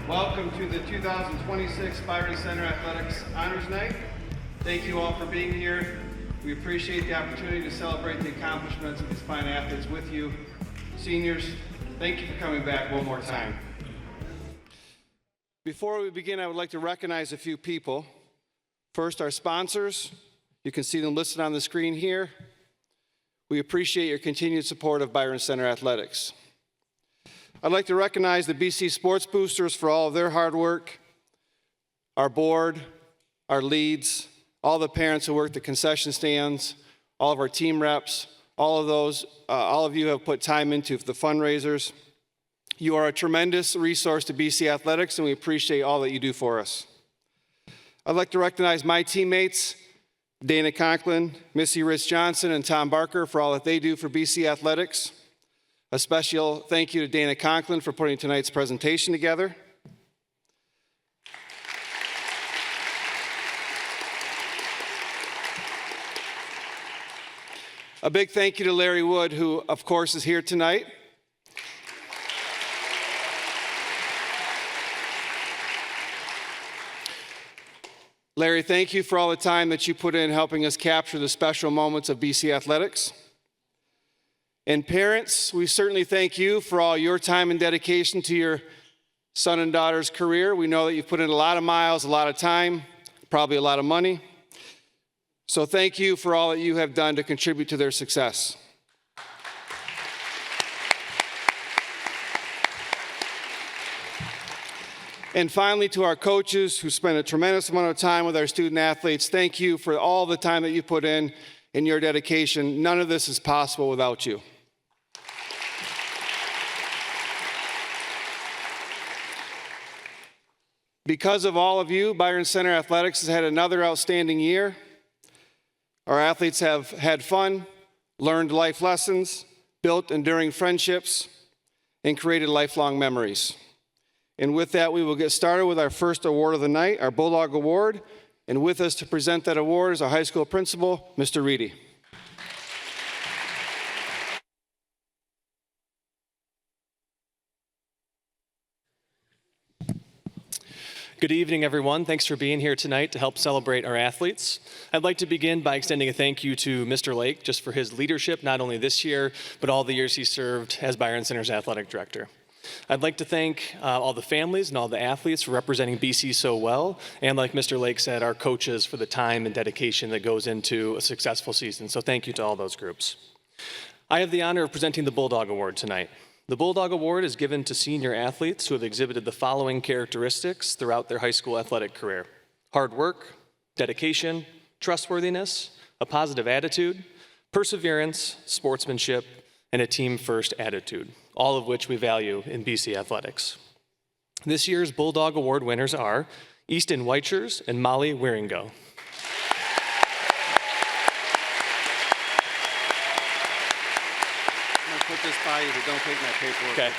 Welcome to the 2026 Byron Center Athletics Honors Night. Thank you all for being here. We appreciate the opportunity to celebrate the accomplishments of these fine athletes with you. Seniors, thank you for coming back one more time. Before we begin, I would like to recognize a few people. First, our sponsors. You can see them listed on the screen here. We appreciate your continued support of Byron Center Athletics. I'd like to recognize the BC Sports Boosters for all of their hard work, our board, our leads, all the parents who work the concession stands, all of our team reps, all of you have put time into the fundraisers. You are a tremendous resource to BC Athletics, and we appreciate all that you do for us. I'd like to recognize my teammates, Dana Conklin, Missy Rich-Johnson, and Tom Barker for all that they do for BC Athletics. A special thank you to Dana Conklin for putting tonight's presentation together. A big thank you to Larry Wood, who, of course, is here tonight. Larry, thank you for all the time that you put in helping us capture the special moments of BC Athletics. And parents, we certainly thank you for all your time and dedication to your son and daughter's career. We know that you've put in a lot of miles, a lot of time, probably a lot of money. So thank you for all that you have done to contribute to their success. And finally, to our coaches who spend a tremendous amount of time with our student athletes, thank you for all the time that you put in your dedication. None of this is possible without you. Because of all of you, Byron Center Athletics has had another outstanding year. Our athletes have had fun, learned life lessons, built enduring friendships, and created lifelong memories. And with that, we will get started with our first award of the night, our Bulldog Award. And with us to present that award is our high school principal, Mr. Reedy. Good evening, everyone. Thanks for being here tonight to help celebrate our athletes. I'd like to begin by extending a thank you to Mr. Lake just for his leadership, not only this year, but all the years he served as Byron Center's athletic director. I'd like to thank all the families and all the athletes for representing BC so well, and like Mr. Lake said, our coaches for the time and dedication that goes into a successful season. So thank you to all those groups. I have the honor of presenting the Bulldog Award tonight. The Bulldog Award is given to senior athletes who have exhibited the following characteristics throughout their high school athletic career: hard work, dedication, trustworthiness, a positive attitude, perseverance, sportsmanship, and a team-first attitude, all of which we value in BC Athletics. This year's Bulldog Award winners are Easton Weichers and Molly Wieringo. I'm going to put this by you, but don't take my paperwork. Okay,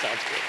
sounds good.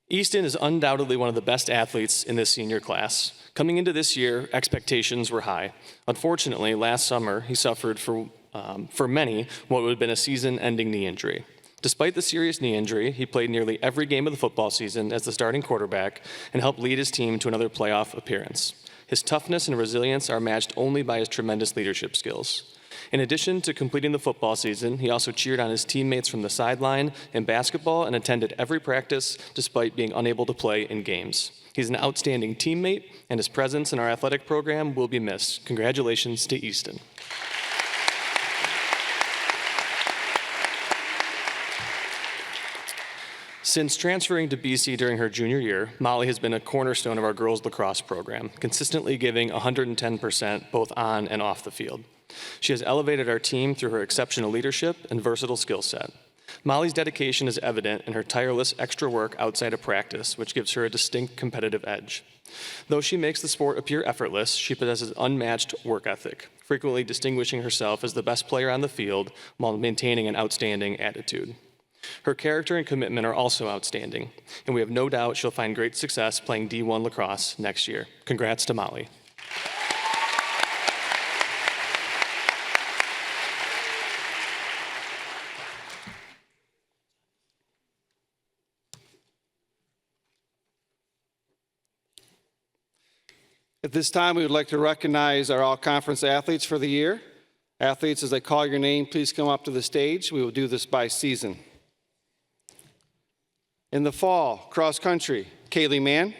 Easton is undoubtedly one of the best athletes in this senior class. Coming into this year, expectations were high. Unfortunately, last summer, he suffered for many what would have been a season-ending knee injury. Despite the serious knee injury, he played nearly every game of the football season as the starting quarterback and helped lead his team to another playoff appearance. His toughness and resilience are matched only by his tremendous leadership skills. In addition to completing the football season, he also cheered on his teammates from the sideline in basketball and attended every practice despite being unable to play in games. He's an outstanding teammate, and his presence in our athletic program will be missed. Congratulations to Easton. Since transferring to BC during her junior year, Molly has been a cornerstone of our girls lacrosse program, consistently giving 110% both on and off the field. She has elevated our team through her exceptional leadership and versatile skill set. Molly's dedication is evident in her tireless extra work outside of practice, which gives her a distinct competitive edge. Though she makes the sport appear effortless, she possesses unmatched work ethic, frequently distinguishing herself as the best player on the field while maintaining an outstanding attitude. Her character and commitment are also outstanding, and we have no doubt she'll find great success playing D1 lacrosse next year. Congrats to Molly. At this time, we would like to recognize our all-conference athletes for the year. Athletes, as I call your name, please come up to the stage. We will do this by season. In the fall, cross country, Kaylee Mann,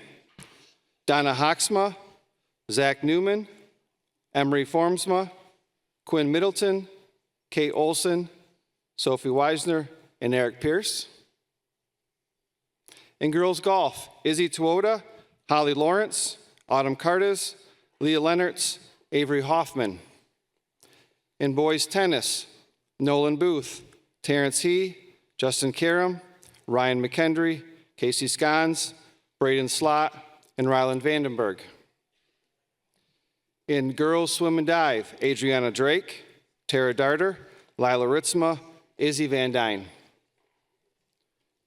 Donna Hoxma, Zach Newman, Emery Formsma, Quinn Middleton, Kate Olson, Sophie Weisner, and Eric Pierce. In girls golf, Izzy Tuoda, Holly Lawrence, Autumn Cartes, Leah Lennertz, Avery Hoffman. In boys tennis, Nolan Booth, Terrence He, Justin Karam, Ryan McKendry, Casey Scons, Braden Slott, and Ryland Vandenberg. In girls swim and dive, Adriana Drake, Tara Darter, Lila Ritzma, Izzy Van Dyne.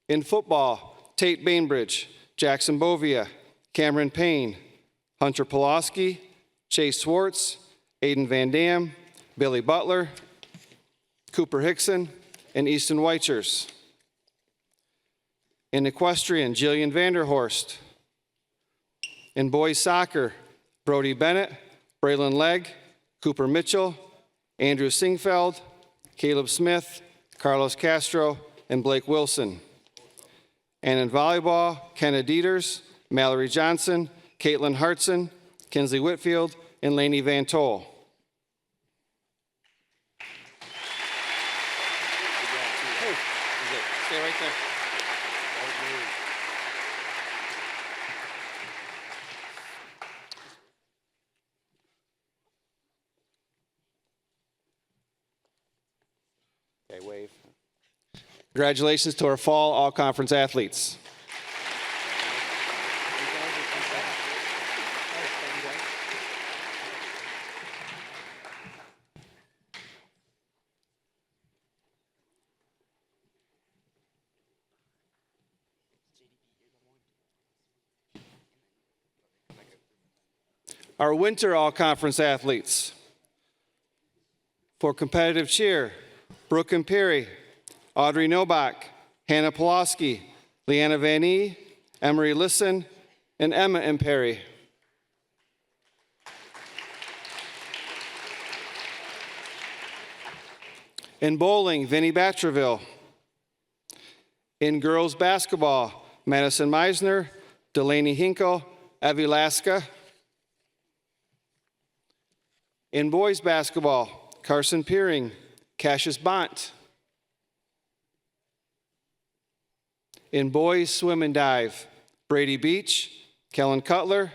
In football, Tate Bainbridge, Jackson Bovia, Cameron Payne, Hunter Pulaski, Chase Swartz, Aiden Van Dam, Billy Butler, Cooper Hickson, and Easton Weichers. In equestrian, Jillian Vanderhorst. In boys soccer, Brody Bennett, Braylon Legg, Cooper Mitchell, Andrew Singfeld, Caleb Smith, Carlos Castro, and Blake Wilson. And in volleyball, Kenna Dieters, Mallory Johnson, Caitlin Hartson, Kinsley Whitfield, and Lainey Van Tol. Stay right there. Okay, wave. Congratulations to our fall all-conference athletes. Our winter all-conference athletes. For competitive cheer, Brooke Imperi, Audrey Novak, Hannah Pulaski, Leanna Van E, Emery Lisson, and Emma Imperi. In bowling, Vinnie Batcherville. In girls basketball, Madison Meisner, Delaney Hinkle, Evie Laska. In boys basketball, Carson Peering, Cassius Bont. In boys swim and dive, Brady Beach, Kellen Cutler,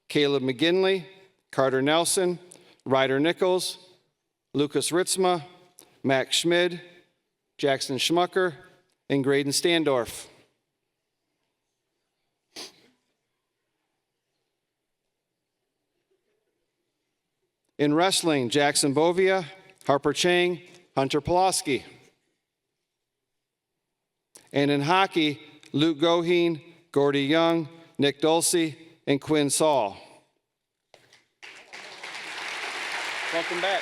Caleb McGinley, Carter Nelson, Ryder Nichols, Lucas Ritzma, Max Schmid, Jackson Schmucker, and Graydon Standorf. In wrestling, Jackson Bovia, Harper Chang, Hunter Pulaski. And in hockey, Luke Goheen, Gordy Young, Nick Dulce, and Quinn Saul. Welcome back.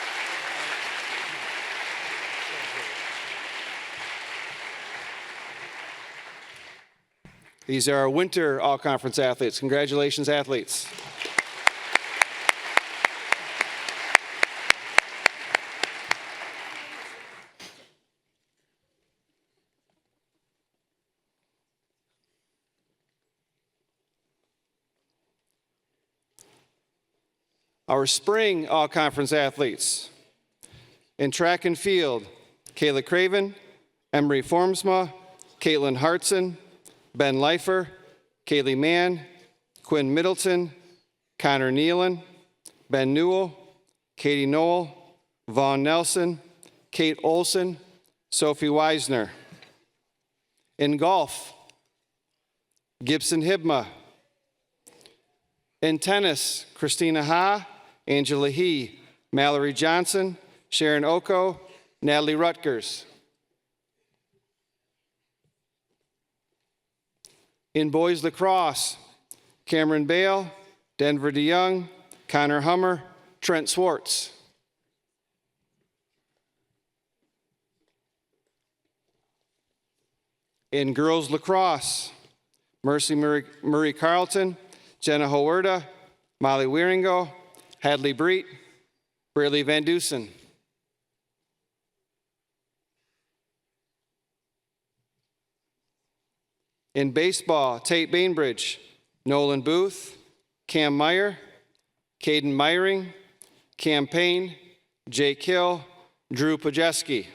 These are our winter all-conference athletes. Congratulations, athletes. Our spring all-conference athletes. In track and field, Kayla Craven, Emery Formsma, Caitlin Hartson, Ben Leifer, Kaylee Mann, Quinn Middleton, Connor Nealon, Ben Newell, Katie Knoll, Vaughn Nelson, Kate Olson, Sophie Weisner. In golf, Gibson Hibma. In tennis, Christina Ha, Angela He, Mallory Johnson, Sharon Oko, Natalie Rutgers. In boys lacrosse, Cameron Bale, Denver DeYoung, Connor Hummer, Trent Swartz. In girls lacrosse, Mercy Marie Carlton, Jenna Howerda, Molly Wieringo, Hadley Breet, Braylee Van Dusen. In baseball, Tate Bainbridge, Nolan Booth, Cam Meyer, Caden Meyering, Cam Payne, Jake Hill, Drew Pajeski.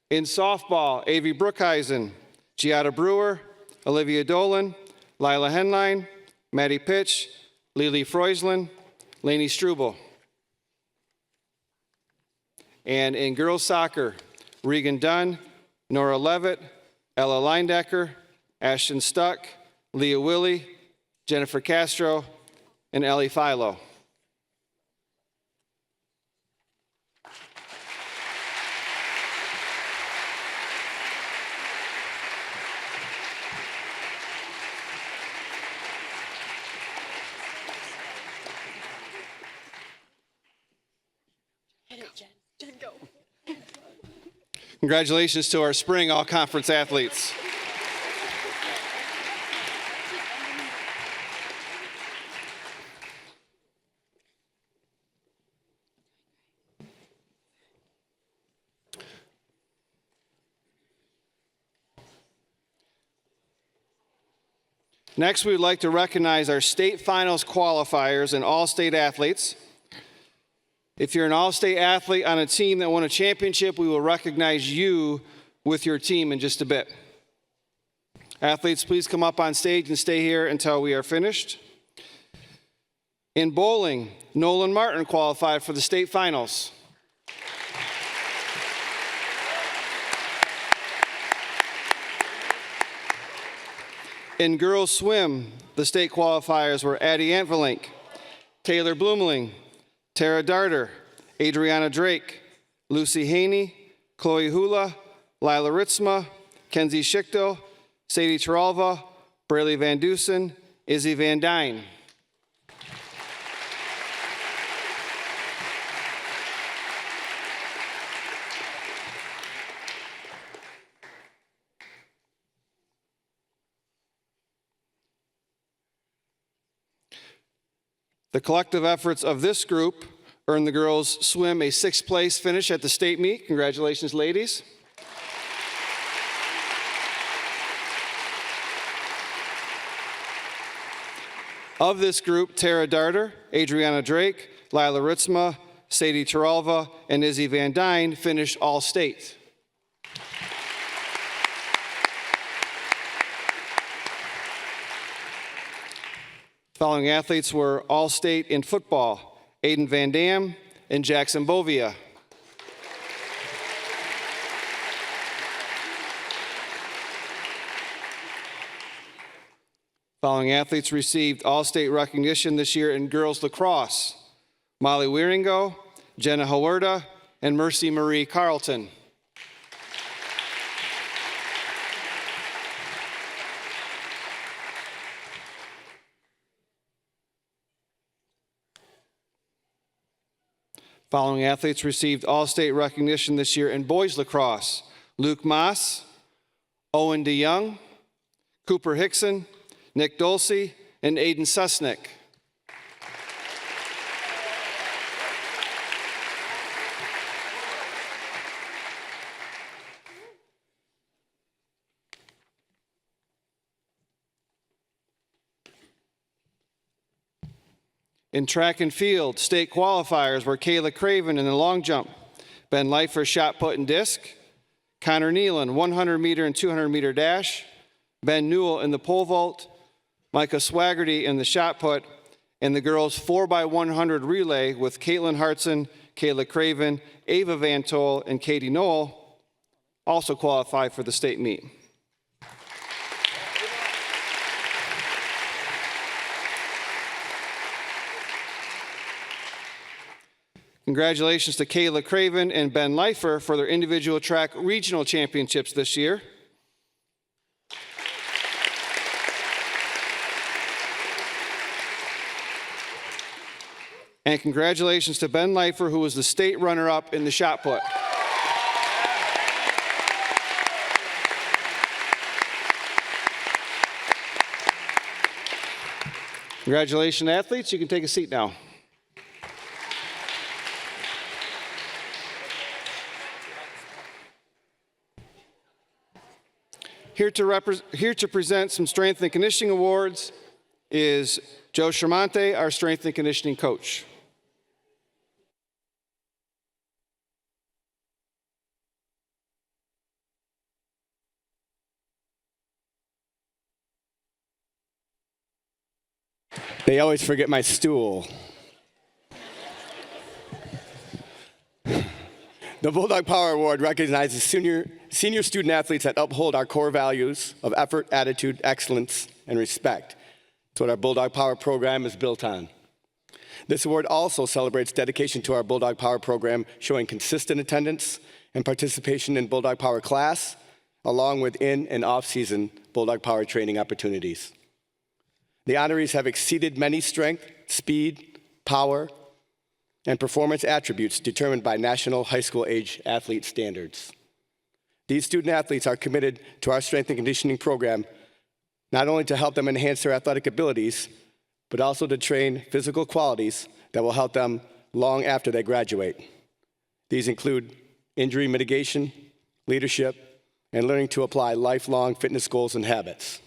In softball, Avi Brookhuizen, Giada Brewer, Olivia Dolan, Lila Henline, Maddie Pitch, Lily Freuslin, Lainey Struble. And in girls soccer, Regan Dunn, Nora Levitt, Ella Leindecker, Ashton Stuck, Leah Willie, Jennifer Castro, and Ellie Philo. Jen, go. Congratulations to our spring all-conference athletes. Next, we would like to recognize our state finals qualifiers and all-state athletes. If you're an all-state athlete on a team that won a championship, we will recognize you with your team in just a bit. Athletes, please come up on stage and stay here until we are finished. In bowling, Nolan Martin qualified for the state finals. In girls swim, the state qualifiers were Addie Antvelink, Taylor Blumling, Tara Darter, Adriana Drake, Lucy Haney, Chloe Hula, Lila Ritzma, Kenzie Schichtel, Sadie Taralva, Braylee Van Dusen, Izzy Van Dyne. The collective efforts of this group earned the girls swim a sixth place finish at the state meet. Congratulations, ladies. Of this group, Tara Darter, Adriana Drake, Lila Ritzma, Sadie Taralva, and Izzy Van Dyne finished all state. Following athletes were All-State in football, Aiden Van Dam and Jackson Bovia. Following athletes received All-State recognition this year in girls lacrosse, Molly Wieringo, Jenna Howerda, and Mercy Marie Carlton. Following athletes received All-State recognition this year in boys lacrosse, Luke Moss, Owen DeYoung, Cooper Hickson, Nick Dulce, and Aiden Susnick. In track and field, state qualifiers were Kayla Craven in the long jump, Ben Leifer shot put and disc, Connor Nealon 100-meter and 200-meter dash, Ben Newell in the pole vault, Micah Swaggerty in the shot put, and the girls 4x100 relay with Caitlin Hartson, Kayla Craven, Ava Van Tol, and Katie Knoll also qualified for the state meet. Congratulations to Kayla Craven and Ben Leifer for their individual track regional championships this year. And congratulations to Ben Leifer, who was the state runner-up in the shot put. Congratulations, athletes. You can take a seat now. Here to present some strength and conditioning awards is Joe Schermonte, our strength and conditioning coach. They always forget my stool. The Bulldog Power Award recognizes senior student athletes that uphold our core values of effort, attitude, excellence, and respect. It's what our Bulldog Power program is built on. This award also celebrates dedication to our Bulldog Power program, showing consistent attendance and participation in Bulldog Power class, along with in and off-season Bulldog Power training opportunities. The honorees have exceeded many strength, speed, power, and performance attributes determined by national high school age athlete standards. These student athletes are committed to our strength and conditioning program, not only to help them enhance their athletic abilities, but also to train physical qualities that will help them long after they graduate. These include injury mitigation, leadership, and learning to apply lifelong fitness goals and habits.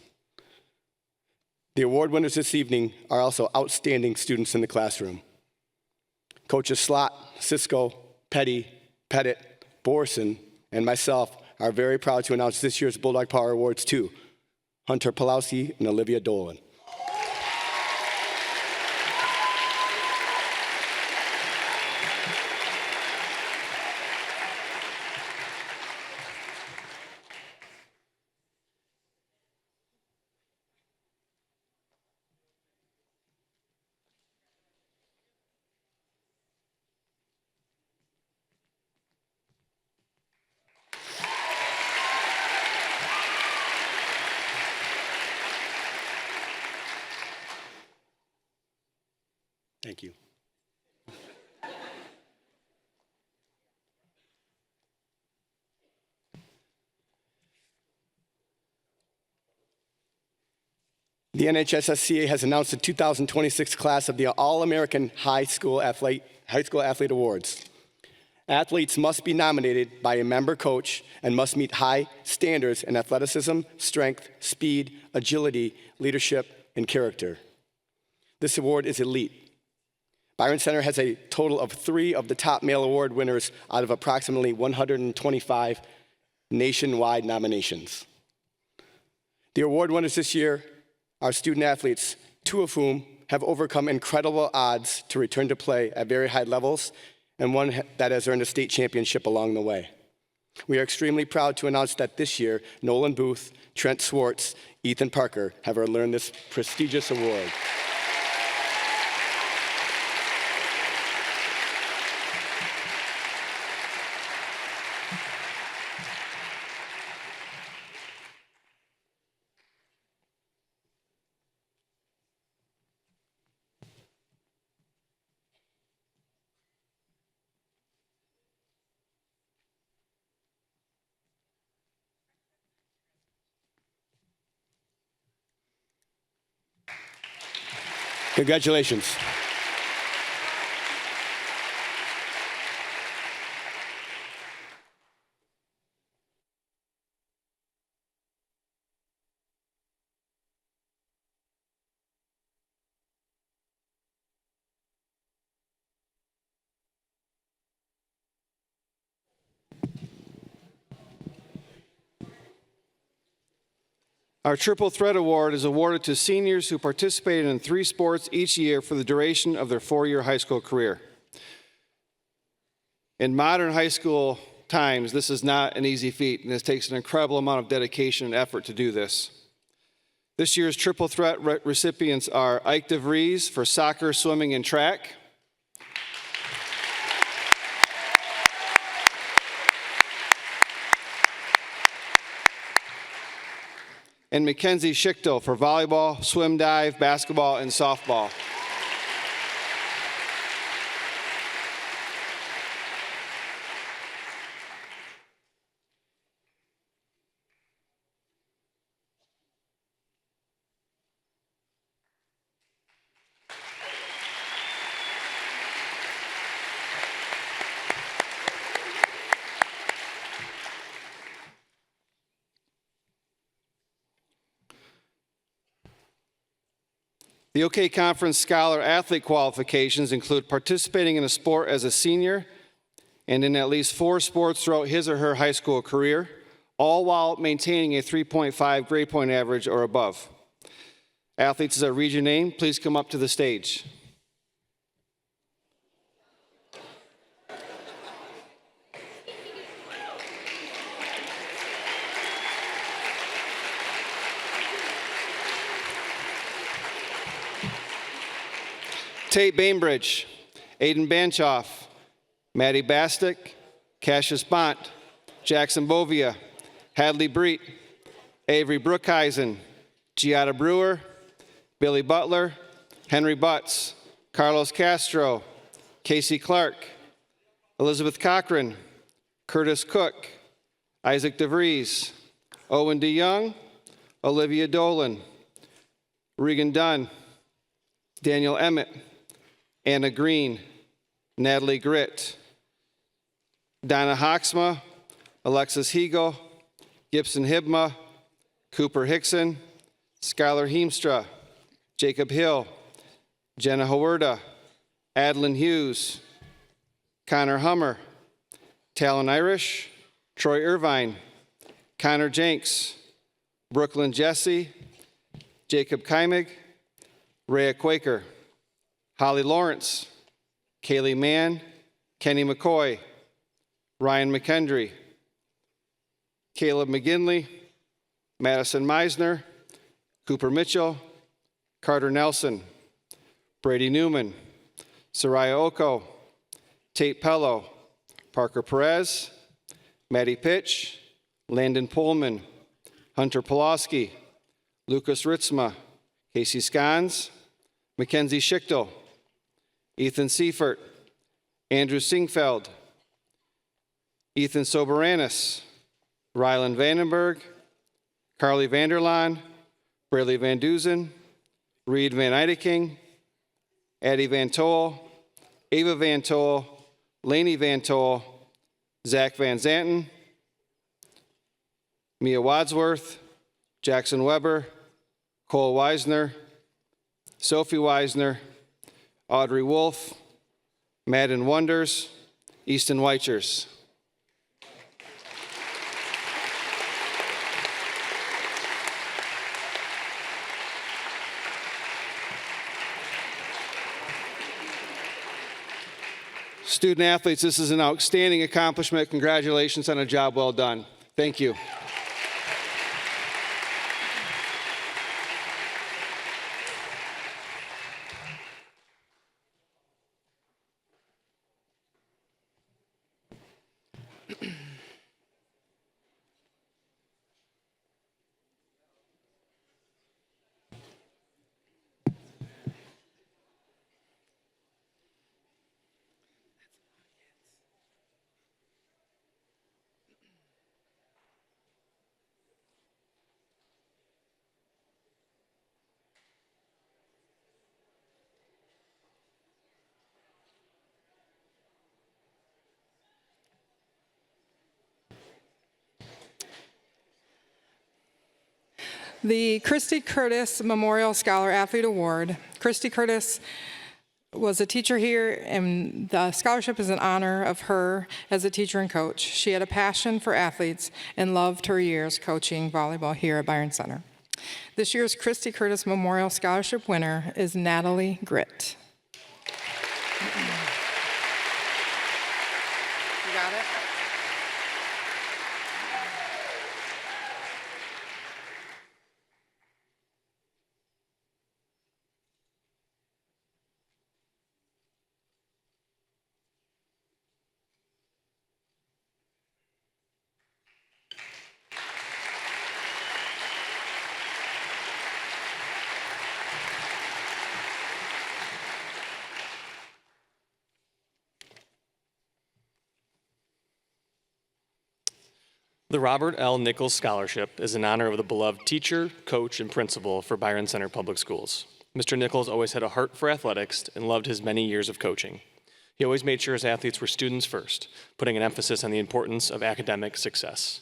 The award winners this evening are also outstanding students in the classroom. Coaches Slott, Cisco, Petty, Pettit, Borson, and myself are very proud to announce this year's Bulldog Power Awards to Hunter Palowski and Olivia Dolan. Thank you. The NHSSCA has announced the 2026 class of the All-American High School Athlete Awards. Athletes must be nominated by a member coach and must meet high standards in athleticism, strength, speed, agility, leadership, and character. This award is elite. Byron Center has a total of 3 of the top male award winners out of approximately 125 nationwide nominations. The award winners this year are student athletes, 2 of whom have overcome incredible odds to return to play at very high levels, and one that has earned a state championship along the way. We are extremely proud to announce that this year, Nolan Booth, Trent Swartz, Ethan Parker have earned this prestigious award. Congratulations. Our Triple Threat Award is awarded to seniors who participated in 3 sports each year for the duration of their 4-year high school career. In modern high school times, this is not an easy feat, and it takes an incredible amount of dedication and effort to do this. This year's Triple Threat recipients are Ike DeVries for soccer, swimming, and track, and Mackenzie Schichtel for volleyball, swim dive, basketball, and softball. The OK Conference Scholar Athlete qualifications include participating in a sport as a senior and in at least 4 sports throughout his or her high school career, all while maintaining a 3.5 grade point average or above. Athletes as I read your name, please come up to the stage. Tate Bainbridge, Aiden Banchoff, Maddie Bastick, Cassius Bont, Jackson Bovia, Hadley Breet, Avery Brookheisen, Giada Brewer, Billy Butler, Henry Butts, Carlos Castro, Casey Clark, Elizabeth Cochran, Curtis Cook, Isaac DeVries, Owen DeYoung, Olivia Dolan, Regan Dunn, Daniel Emmett, Anna Green, Natalie Gritt, Donna Hoxma, Alexis Hegel, Gibson Hibma, Cooper Hickson, Skylar Heemstra, Jacob Hill, Jenna Hawerda, Adeline Hughes, Connor Hummer, Talon Irish, Troy Irvine, Connor Jenks, Brooklyn Jesse, Jacob Keimig, Rhea Quaker, Holly Lawrence, Kaylee Mann, Kenny McCoy, Ryan McKendry, Caleb McGinley, Madison Meisner, Cooper Mitchell, Carter Nelson, Brady Newman, Soraya Oko, Tate Pello, Parker Perez, Maddie Pitch, Landon Pullman, Hunter Pulaski, Lucas Ritzma, Casey Scons, Mackenzie Schichtel, Ethan Seifert, Andrew Singfeld, Ethan Soberanis, Rylan Vandenberg, Carly Vanderlaan, Braley Van Duzen, Reed Van Eideking, Addie Van Tol, Ava Van Tol, Laney Van Tol, Zach Van Zanten, Mia Wadsworth, Jackson Weber, Cole Weisner, Sophie Weisner, Audrey Wolf, Madden Wonders, Easton Weichers. Student athletes, this is an outstanding accomplishment. Congratulations on a job well done. Thank you. The Christy Curtis Memorial Scholar Athlete Award. Christy Curtis was a teacher here, and the scholarship is in honor of her as a teacher and coach. She had a passion for athletes and loved her years coaching volleyball here at Byron Center. This year's Christy Curtis Memorial Scholarship winner is Natalie Gritt. You got it? The Robert L. Nichols Scholarship is in honor of the beloved teacher, coach, and principal for Byron Center Public Schools. Mr. Nichols always had a heart for athletics and loved his many years of coaching. He always made sure his athletes were students first, putting an emphasis on the importance of academic success.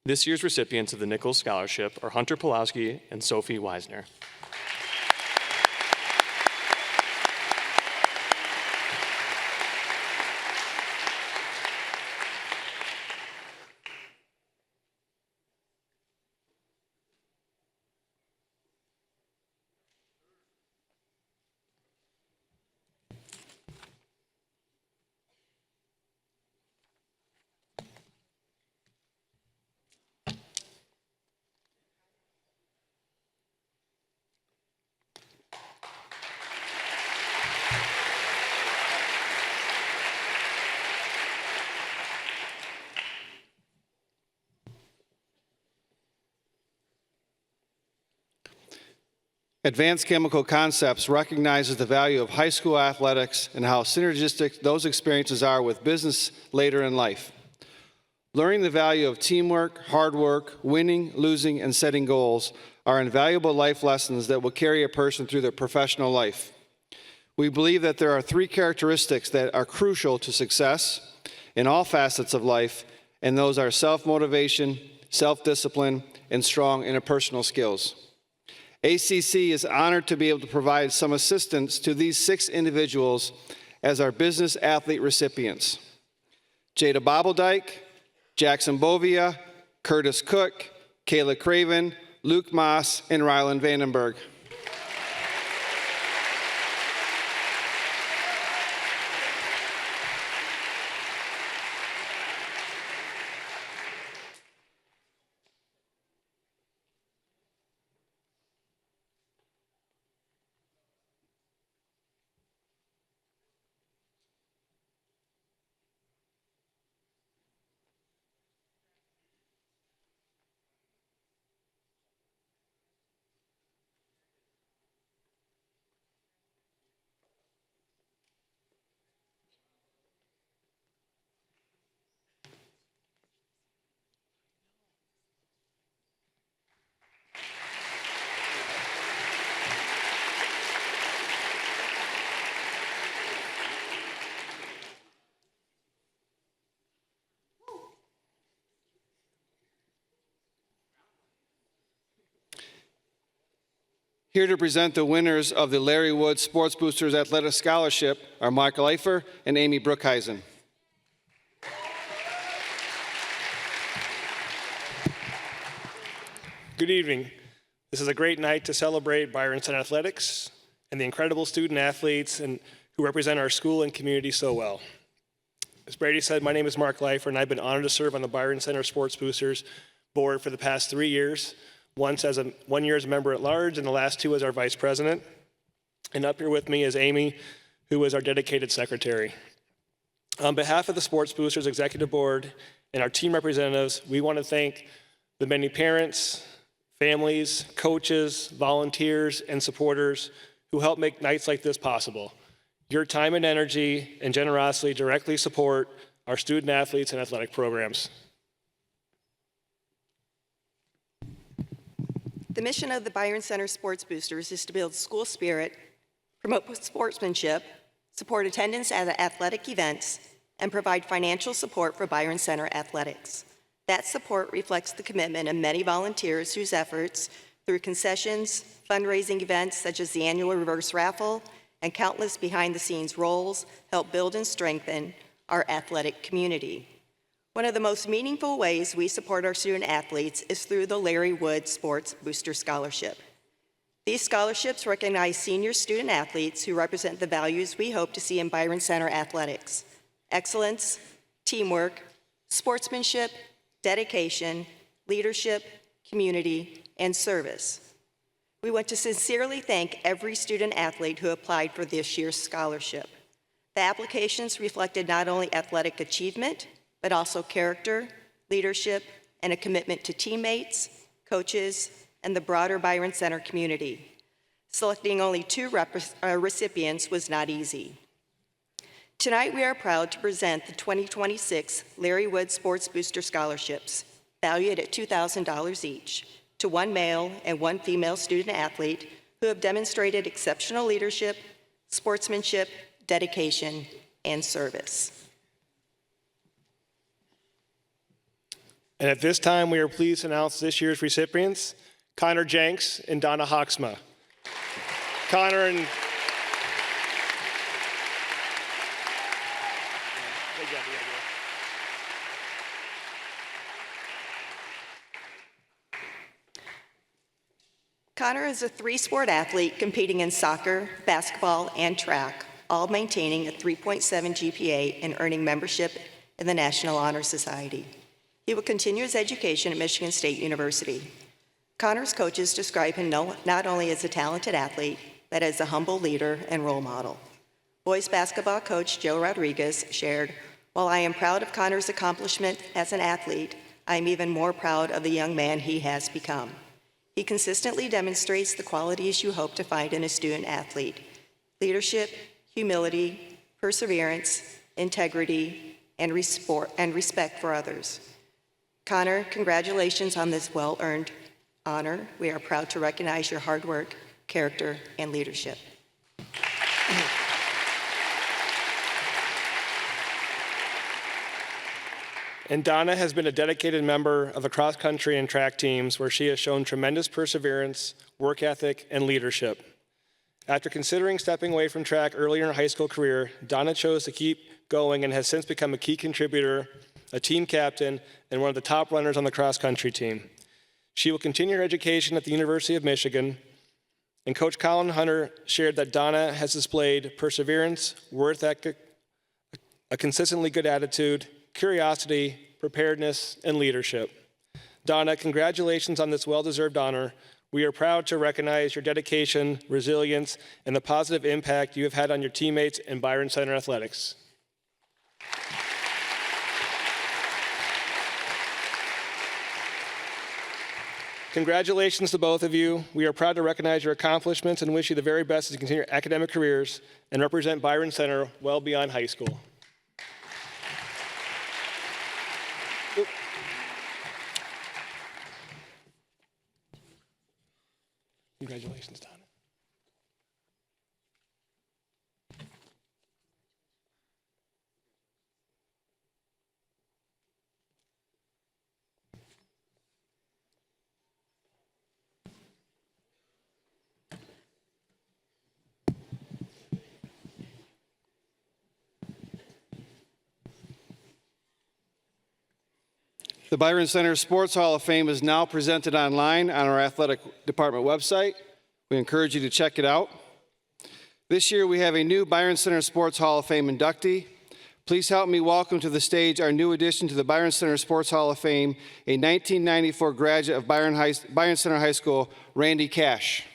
This year's recipients of the Nichols Scholarship are Hunter Pulowski and Sophie Weisner. Advanced Chemical Concepts recognizes the value of high school athletics and how synergistic those experiences are with business later in life. Learning the value of teamwork, hard work, winning, losing, and setting goals are invaluable life lessons that will carry a person through their professional life. We believe that there are 3 characteristics that are crucial to success in all facets of life, and those are self-motivation, self-discipline, and strong interpersonal skills. ACC is honored to be able to provide some assistance to these 6 individuals as our business athlete recipients: Jada Bobbledike, Jackson Bovia, Curtis Cook, Kayla Craven, Luke Moss, and Rylan Vandenberg. Here to present the winners of the Larry Wood Sports Boosters Athletic Scholarship are Mark Leifer and Amy Brookhuizen. Good evening. This is a great night to celebrate Byron Center Athletics and the incredible student athletes who represent our school and community so well. As Brady said, my name is Mark Leifer, and I've been honored to serve on the Byron Center Sports Boosters board for the past 3 years. 1 year as a member at large, and the last 2 as our vice president. And up here with me is Amy, who is our dedicated secretary. On behalf of the Sports Boosters Executive Board and our team representatives, we want to thank the many parents, families, coaches, volunteers, and supporters who help make nights like this possible. Your time and energy and generosity directly support our student athletes and athletic programs. The mission of the Byron Center Sports Boosters is to build school spirit, promote sportsmanship, support attendance at athletic events, and provide financial support for Byron Center athletics. That support reflects the commitment of many volunteers whose efforts, through concessions, fundraising events such as the annual reverse raffle, and countless behind-the-scenes roles, help build and strengthen our athletic community. One of the most meaningful ways we support our student athletes is through the Larry Wood Sports Booster Scholarship. These scholarships recognize senior student athletes who represent the values we hope to see in Byron Center athletics: excellence, teamwork, sportsmanship, dedication, leadership, community, and service. We want to sincerely thank every student athlete who applied for this year's scholarship. The applications reflected not only athletic achievement, but also character, leadership, and a commitment to teammates, coaches, and the broader Byron Center community. Selecting only 2 recipients was not easy. Tonight, we are proud to present the 2026 Larry Wood Sports Booster Scholarships. valued at $2,000 each, to one male and one female student athlete who have demonstrated exceptional leadership, sportsmanship, dedication, and service. And at this time, we are pleased to announce this year's recipients, Connor Jenks and Donna Hawksma. Connor and Connor is a three-sport athlete competing in soccer, basketball, and track, all maintaining a 3.7 GPA and earning membership in the National Honor Society. He will continue his education at Michigan State University. Connor's coaches describe him not only as a talented athlete, but as a humble leader and role model. Boys basketball coach Joe Rodriguez shared, "While I am proud of Connor's accomplishment as an athlete, I am even more proud of the young man he has become. He consistently demonstrates the qualities you hope to find in a student athlete: leadership, humility, perseverance, integrity, and respect for others." Connor, congratulations on this well-earned honor. We are proud to recognize your hard work, character, and leadership. And Donna has been a dedicated member of the cross-country and track teams where she has shown tremendous perseverance, work ethic, and leadership. After considering stepping away from track earlier in her high school career, Donna chose to keep going and has since become a key contributor, a team captain, and one of the top runners on the cross-country team. She will continue her education at the University of Michigan, and Coach Colin Hunter shared that Donna has displayed perseverance, work ethic, a consistently good attitude, curiosity, preparedness, and leadership. Donna, congratulations on this well-deserved honor. We are proud to recognize your dedication, resilience, and the positive impact you have had on your teammates in Byron Center Athletics. Congratulations to both of you. We are proud to recognize your accomplishments and wish you the very best as you continue your academic careers and represent Byron Center well beyond high school. Congratulations, Donna. The Byron Center Sports Hall of Fame is now presented online on our athletic department website. We encourage you to check it out. This year we have a new Byron Center Sports Hall of Fame inductee. Please help me welcome to the stage our new addition to the Byron Center Sports Hall of Fame, a 1994 graduate of Byron Center High School, Randy Cash.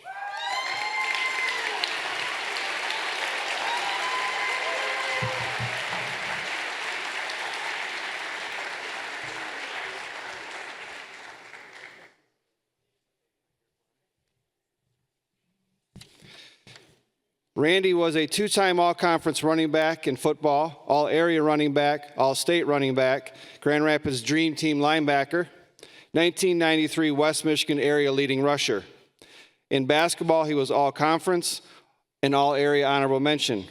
Randy was a two-time all-conference running back in football, all-area running back, all-state running back, Grand Rapids Dream Team linebacker, 1993 West Michigan area leading rusher. In basketball, he was all-conference and all-area honorable mention.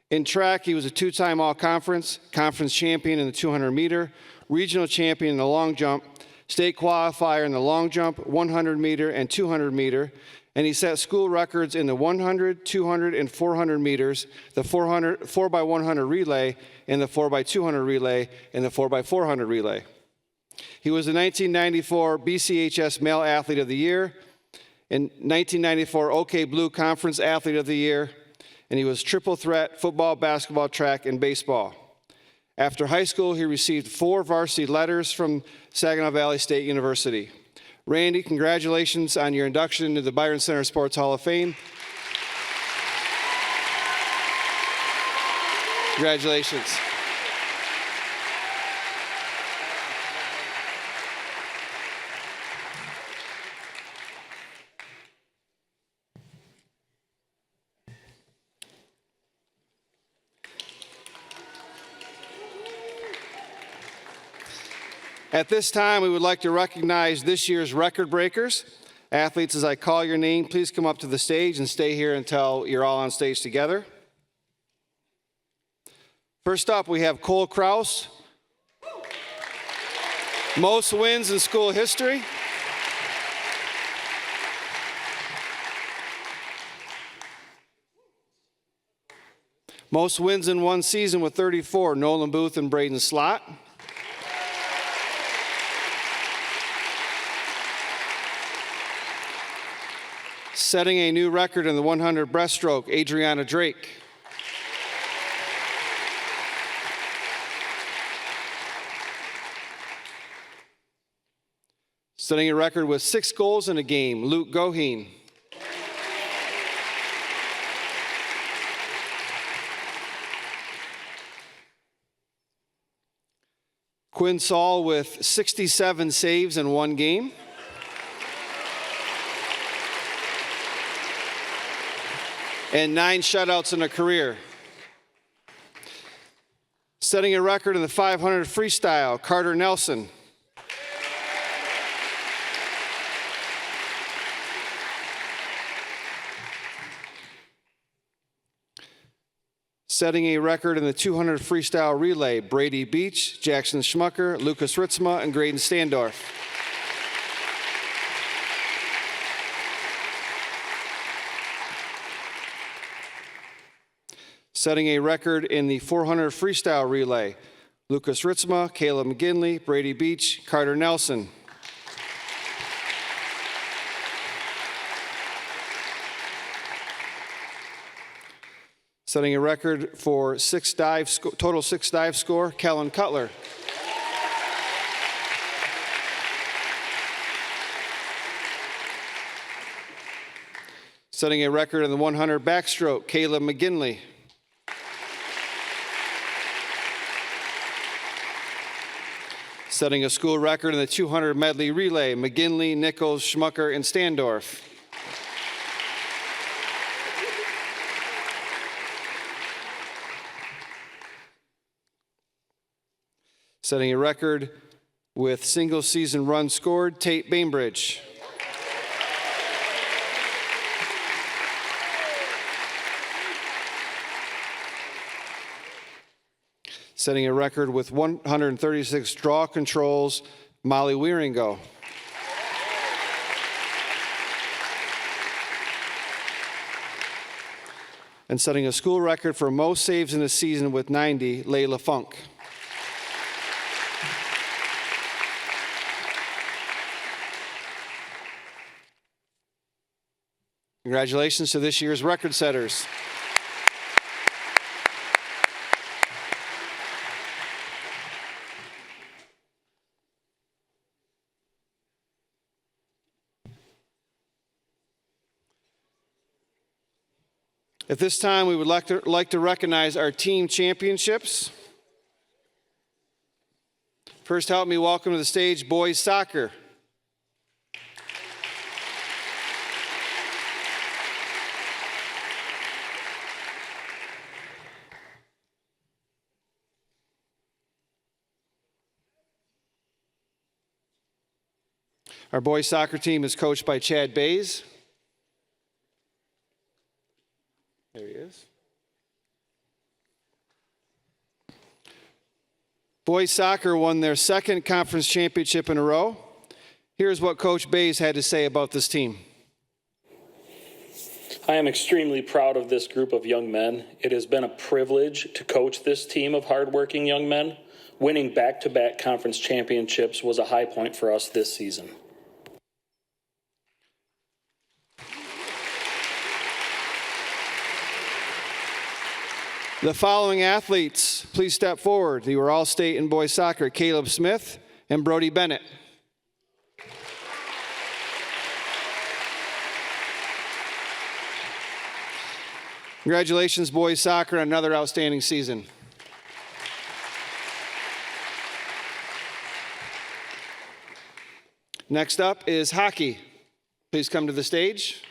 In track, he was a two-time all-conference, conference champion in the 200-meter, regional champion in the long jump, state qualifier in the long jump, 100-meter, and 200-meter, and he set school records in the 100, 200, and 400 meters, the 4x100 relay, and the 4x200 relay, and the 4x400 relay. He was the 1994 BCHS Male Athlete of the Year, and 1994 OK Blue Conference Athlete of the Year, and he was triple threat football, basketball, track, and baseball. After high school, he received 4 varsity letters from Saginaw Valley State University. Randy, congratulations on your induction into the Byron Center Sports Hall of Fame. Congratulations. At this time, we would like to recognize this year's record breakers. Athletes, as I call your name, please come up to the stage and stay here until you're all on stage together. First up, we have Cole Kraus. Most wins in school history. Most wins in one season with 34, Nolan Booth and Braden Slott. Setting a new record in the 100 breaststroke, Adriana Drake. Setting a record with 6 goals in a game, Luke Goheen. Quinn Saul with 67 saves in one game. And 9 shutouts in a career. Setting a record in the 500 freestyle, Carter Nelson. Setting a record in the 200 freestyle relay, Brady Beach, Jackson Schmucker, Lucas Ritzma, and Graydon Standorf. Setting a record in the 400 freestyle relay, Lucas Ritzma, Caleb McGinley, Brady Beach, Carter Nelson. Setting a record for total 6 dive score, Kellen Cutler. Setting a record in the 100 backstroke, Caleb McGinley. Setting a school record in the 200 medley relay, McGinley, Nichols, Schmucker, and Standorf. Setting a record with single season runs scored, Tate Bainbridge. Setting a record with 136 draw controls, Molly Wieringo. And setting a school record for most saves in a season with 90, Layla Funk. Congratulations to this year's record setters. At this time, we would like to recognize our team championships. First, help me welcome to the stage boys soccer. Our boys soccer team is coached by Chad Bays. There he is. Boys soccer won their second conference championship in a row. Here's what Coach Bays had to say about this team. I am extremely proud of this group of young men. It has been a privilege to coach this team of hardworking young men. Winning back-to-back conference championships was a high point for us this season. The following athletes, please step forward. They were all-state in boys soccer, Caleb Smith and Brody Bennett. Congratulations, boys soccer, on another outstanding season. Next up is hockey. Please come to the stage.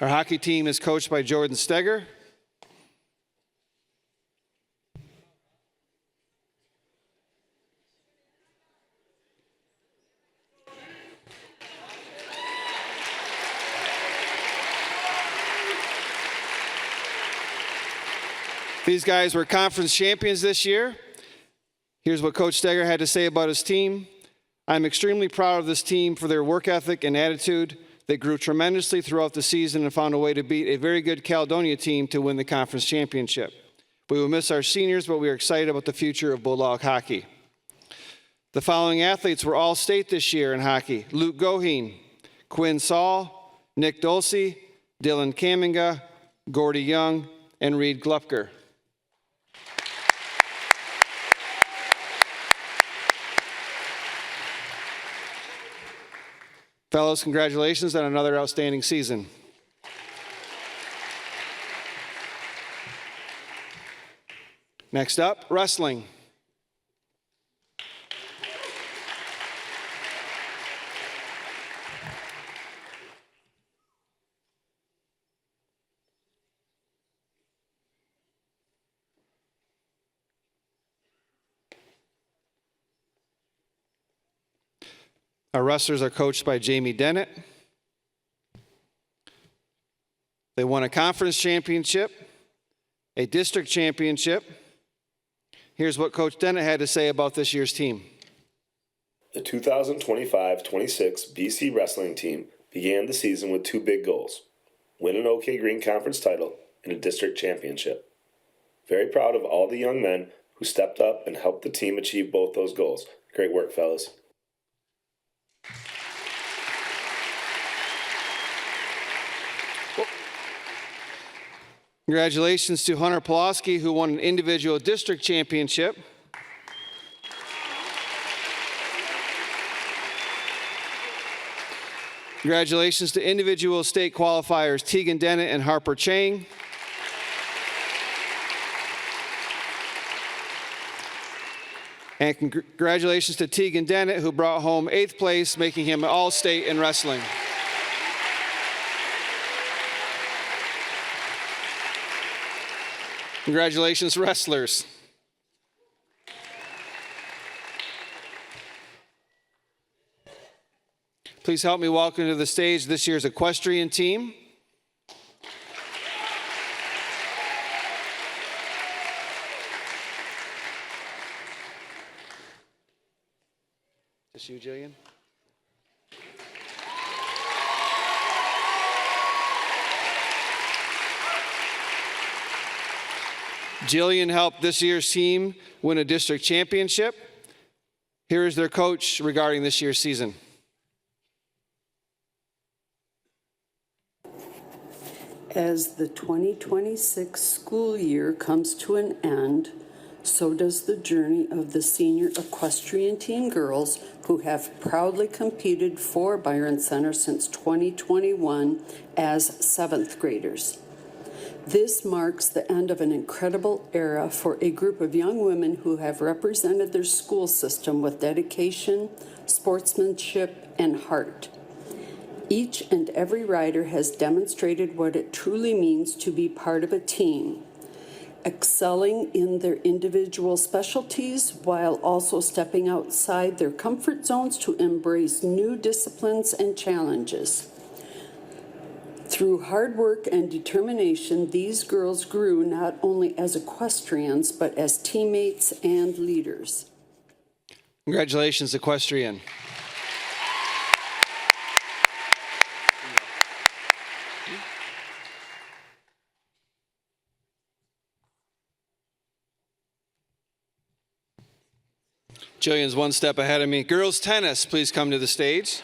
Our hockey team is coached by Jordan Steger. These guys were conference champions this year. Here's what Coach Steger had to say about his team. I'm extremely proud of this team for their work ethic and attitude. They grew tremendously throughout the season and found a way to beat a very good Caledonia team to win the conference championship. We will miss our seniors, but we are excited about the future of Bulldog hockey. The following athletes were all state this year in hockey: Luke Goheen, Quinn Saul, Nick Dulce, Dylan Kaminga, Gordy Young, and Reed Gluepker. Fellows, congratulations on another outstanding season. Next up, wrestling. Our wrestlers are coached by Jamie Dennett. They won a conference championship, a district championship. Here's what Coach Dennett had to say about this year's team. The 2025-26 BC wrestling team began the season with two big goals: win an OK Green Conference title and a district championship. Very proud of all the young men who stepped up and helped the team achieve both those goals. Great work, fellas. Congratulations to Hunter Pulaski, who won an individual district championship. Congratulations to individual state qualifiers Tegan Dennett and Harper Chang. And congratulations to Tegan Dennett, who brought home 8th place, making him all-state in wrestling. Congratulations, wrestlers. Please help me welcome to the stage this year's equestrian team. Is this you, Jillian? Jillian helped this year's team win a district championship. Here is their coach regarding this year's season. As the 2026 school year comes to an end, so does the journey of the senior equestrian team girls who have proudly competed for Byron Center since 2021 as 7th graders. This marks the end of an incredible era for a group of young women who have represented their school system with dedication, sportsmanship, and heart. Each and every rider has demonstrated what it truly means to be part of a team, excelling in their individual specialties while also stepping outside their comfort zones to embrace new disciplines and challenges. Through hard work and determination, these girls grew not only as equestrians, but as teammates and leaders. Congratulations, equestrian. Jillian's one step ahead of me. Girls tennis, please come to the stage.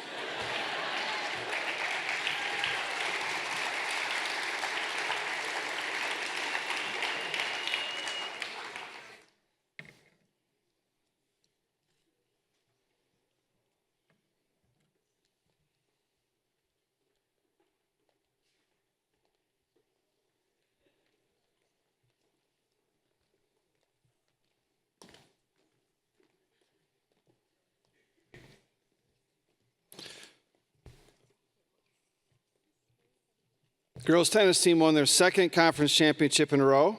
Girls tennis team won their second conference championship in a row.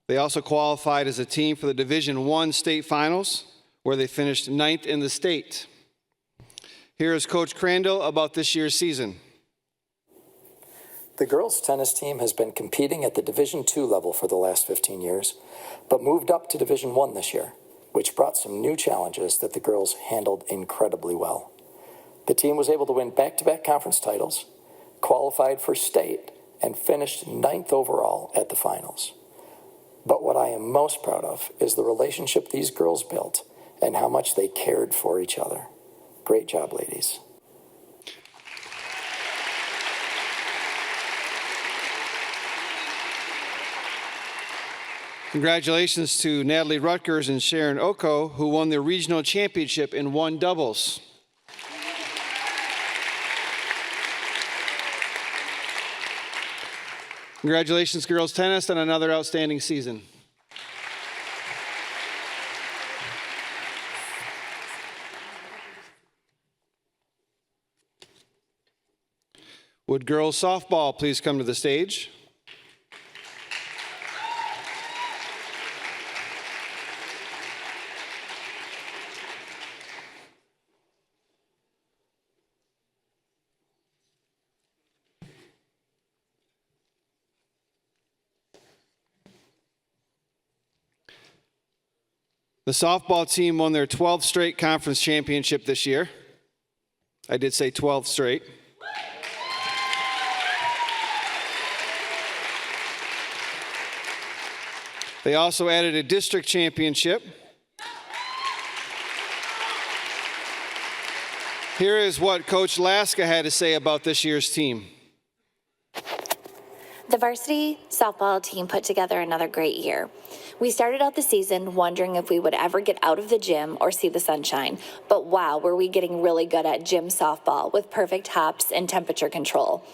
They also qualified as a team for the Division I state finals, where they finished 9th in the state. Here is Coach Crandall about this year's season. The girls' tennis team has been competing at the Division II level for the last 15 years, but moved up to Division I this year, which brought some new challenges that the girls handled incredibly well. The team was able to win back-to-back conference titles, qualified for state, and finished 9th overall at the finals. But what I am most proud of is the relationship these girls built and how much they cared for each other. Great job, ladies. Congratulations to Natalie Rutgers and Sharon Oko, who won the regional championship in 1 doubles. Congratulations, girls tennis, on another outstanding season. Would girls softball please come to the stage? The softball team won their 12th straight conference championship this year. I did say 12th straight. They also added a district championship. Here is what Coach Laska had to say about this year's team. The varsity softball team put together another great year. We started out the season wondering if we would ever get out of the gym or see the sunshine, but wow, were we getting really good at gym softball with perfect hops and temperature control.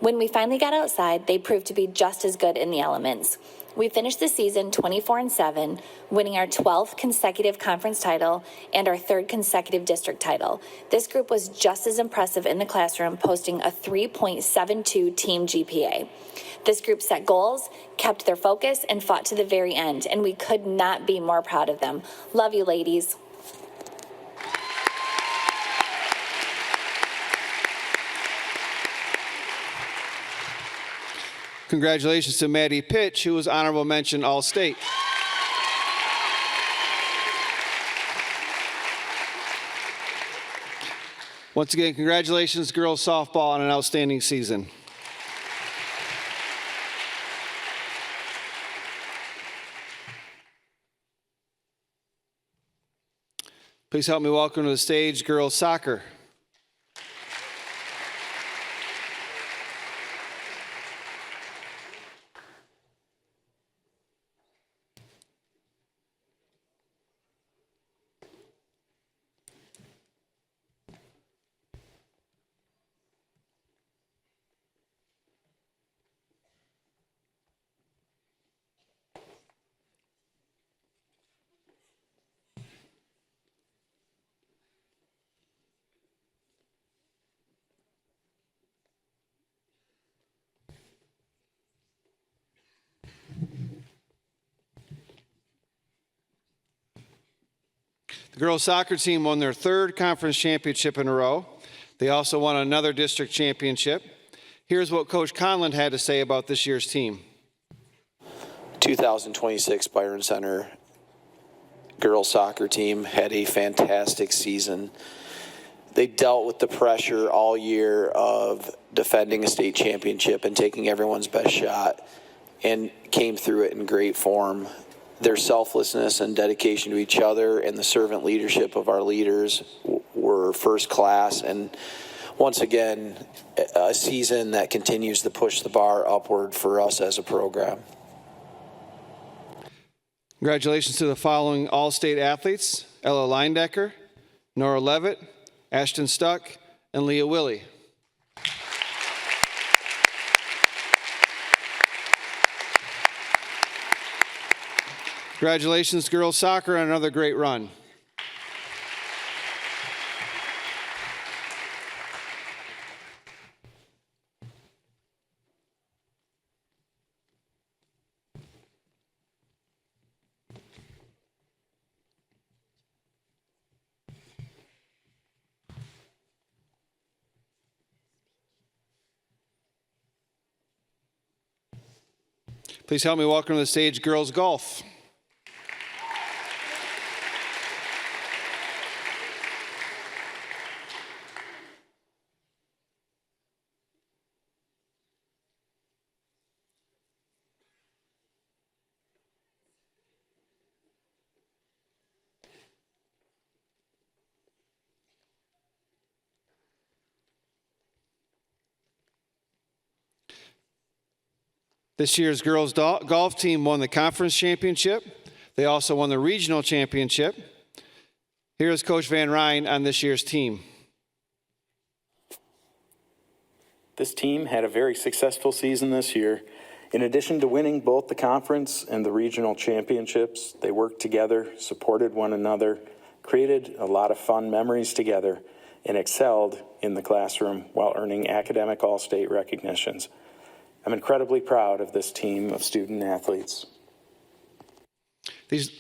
When we finally got outside, they proved to be just as good in the elements. We finished the season 24-7, winning our 12th consecutive conference title and our 3rd consecutive district title. This group was just as impressive in the classroom, posting a 3.72 team GPA. This group set goals, kept their focus, and fought to the very end, and we could not be more proud of them. Love you, ladies. Congratulations to Maddie Pitch, who was honorable mention All-State. Once again, congratulations, girls softball, on an outstanding season. Please help me welcome to the stage girls soccer. The girls soccer team won their 3rd conference championship in a row. They also won another district championship. Here's what Coach Conlon had to say about this year's team. 2026 Byron Center girls soccer team had a fantastic season. They dealt with the pressure all year of defending a state championship and taking everyone's best shot, and came through it in great form. Their selflessness and dedication to each other and the servant leadership of our leaders were first class. And once again, a season that continues to push the bar upward for us as a program. Congratulations to the following All-State athletes: Ella Leindecker, Nora Levitt, Ashton Stuck, and Leah Willie. Congratulations, girls soccer, on another great run. Please help me welcome to the stage girls golf. This year's girls golf team won the conference championship. They also won the regional championship. Here's Coach Van Ryn on this year's team. This team had a very successful season this year. In addition to winning both the conference and the regional championships, they worked together, supported one another, created a lot of fun memories together, and excelled in the classroom while earning academic all-state recognitions. I'm incredibly proud of this team of student athletes. These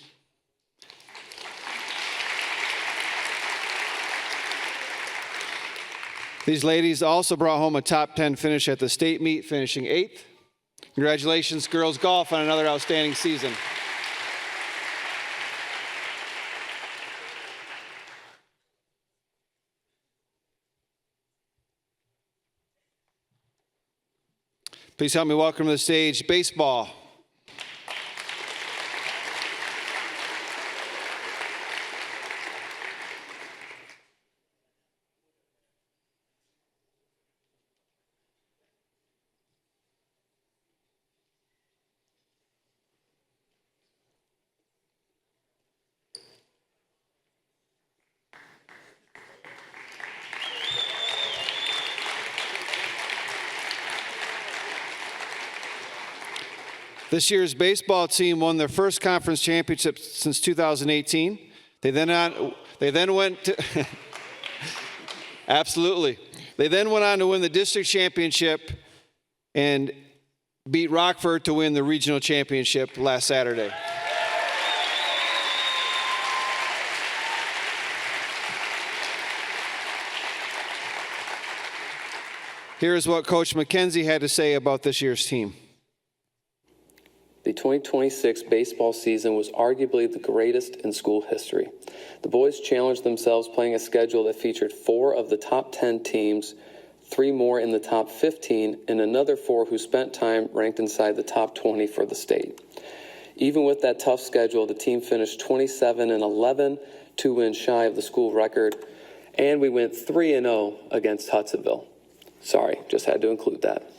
ladies also brought home a top 10 finish at the state meet, finishing 8th. Congratulations, girls golf, on another outstanding season. Please help me welcome to the stage baseball. This year's baseball team won their first conference championship since 2018. They then went to absolutely. They then went on to win the district championship and beat Rockford to win the regional championship last Saturday. Here's what Coach McKenzie had to say about this year's team. The 2026 baseball season was arguably the greatest in school history. The boys challenged themselves playing a schedule that featured 4 of the top 10 teams, 3 more in the top 15, and another 4 who spent time ranked inside the top 20 for the state. Even with that tough schedule, the team finished 27-11, 2 wins shy of the school record, and we went 3-0 against Hudsonville. Sorry, just had to include that.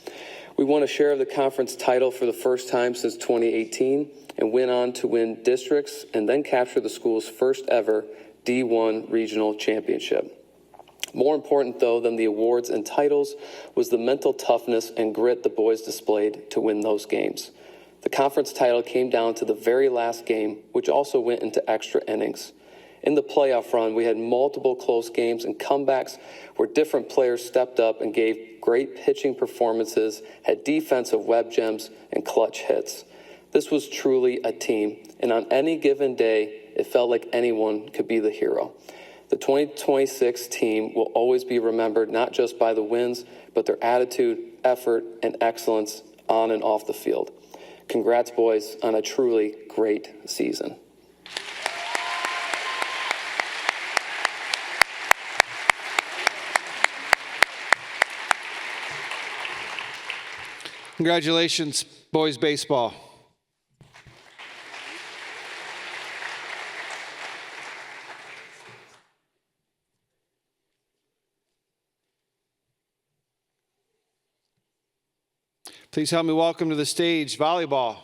We won a share of the conference title for the first time since 2018 and went on to win districts and then capture the school's first ever D1 regional championship. More important, though, than the awards and titles was the mental toughness and grit the boys displayed to win those games. The conference title came down to the very last game, which also went into extra innings. In the playoff run, we had multiple close games and comebacks where different players stepped up and gave great pitching performances, had defensive web gems, and clutch hits. This was truly a team, and on any given day, it felt like anyone could be the hero. The 2026 team will always be remembered not just by the wins, but their attitude, effort, and excellence on and off the field. Congrats, boys, on a truly great season. Congratulations, boys baseball. Please help me welcome to the stage volleyball.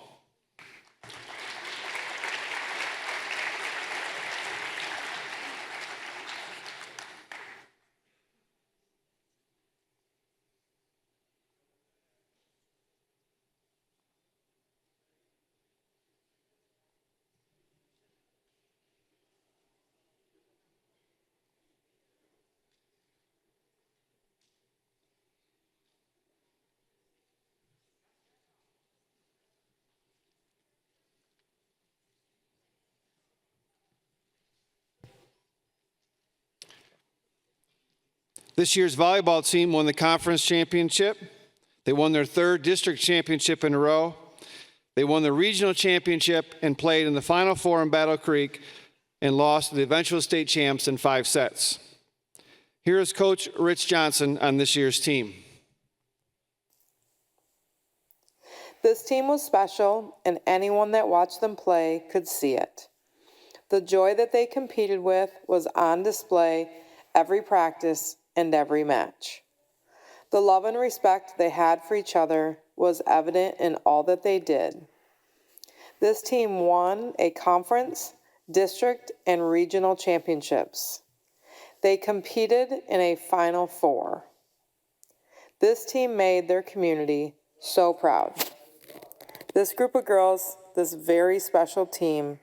This year's volleyball team won the conference championship. They won their 3rd district championship in a row. They won the regional championship and played in the Final Four in Battle Creek and lost to the eventual state champs in 5 sets. Here is Coach Rich Johnson on this year's team. This team was special, and anyone that watched them play could see it. The joy that they competed with was on display every practice and every match. The love and respect they had for each other was evident in all that they did. This team won a conference, district, and regional championships. They competed in a Final Four. This team made their community so proud. This group of girls, this very special team,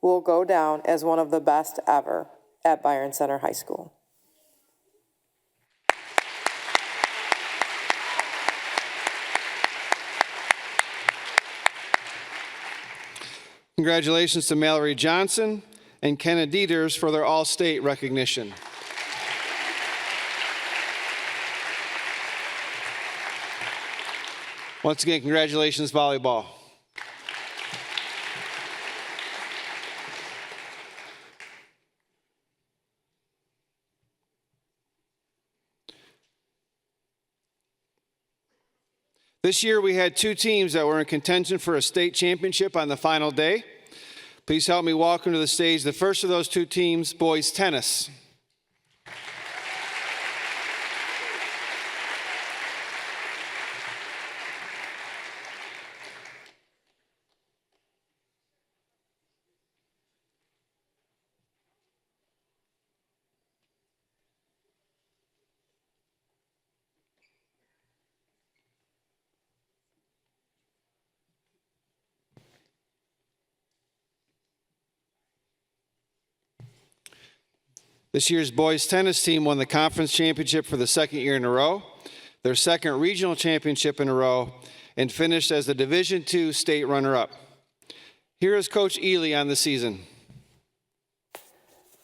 will go down as one of the best ever at Byron Center High School. Congratulations to Mallory Johnson and Kenna Dieters for their All-State recognition. Once again, congratulations, volleyball. This year we had 2 teams that were in contention for a state championship on the final day. Please help me welcome to the stage the first of those 2 teams, boys tennis. This year's boys tennis team won the conference championship for the 2nd year in a row, their 2nd regional championship in a row, and finished as the Division II state runner-up. Here is Coach Ely on the season.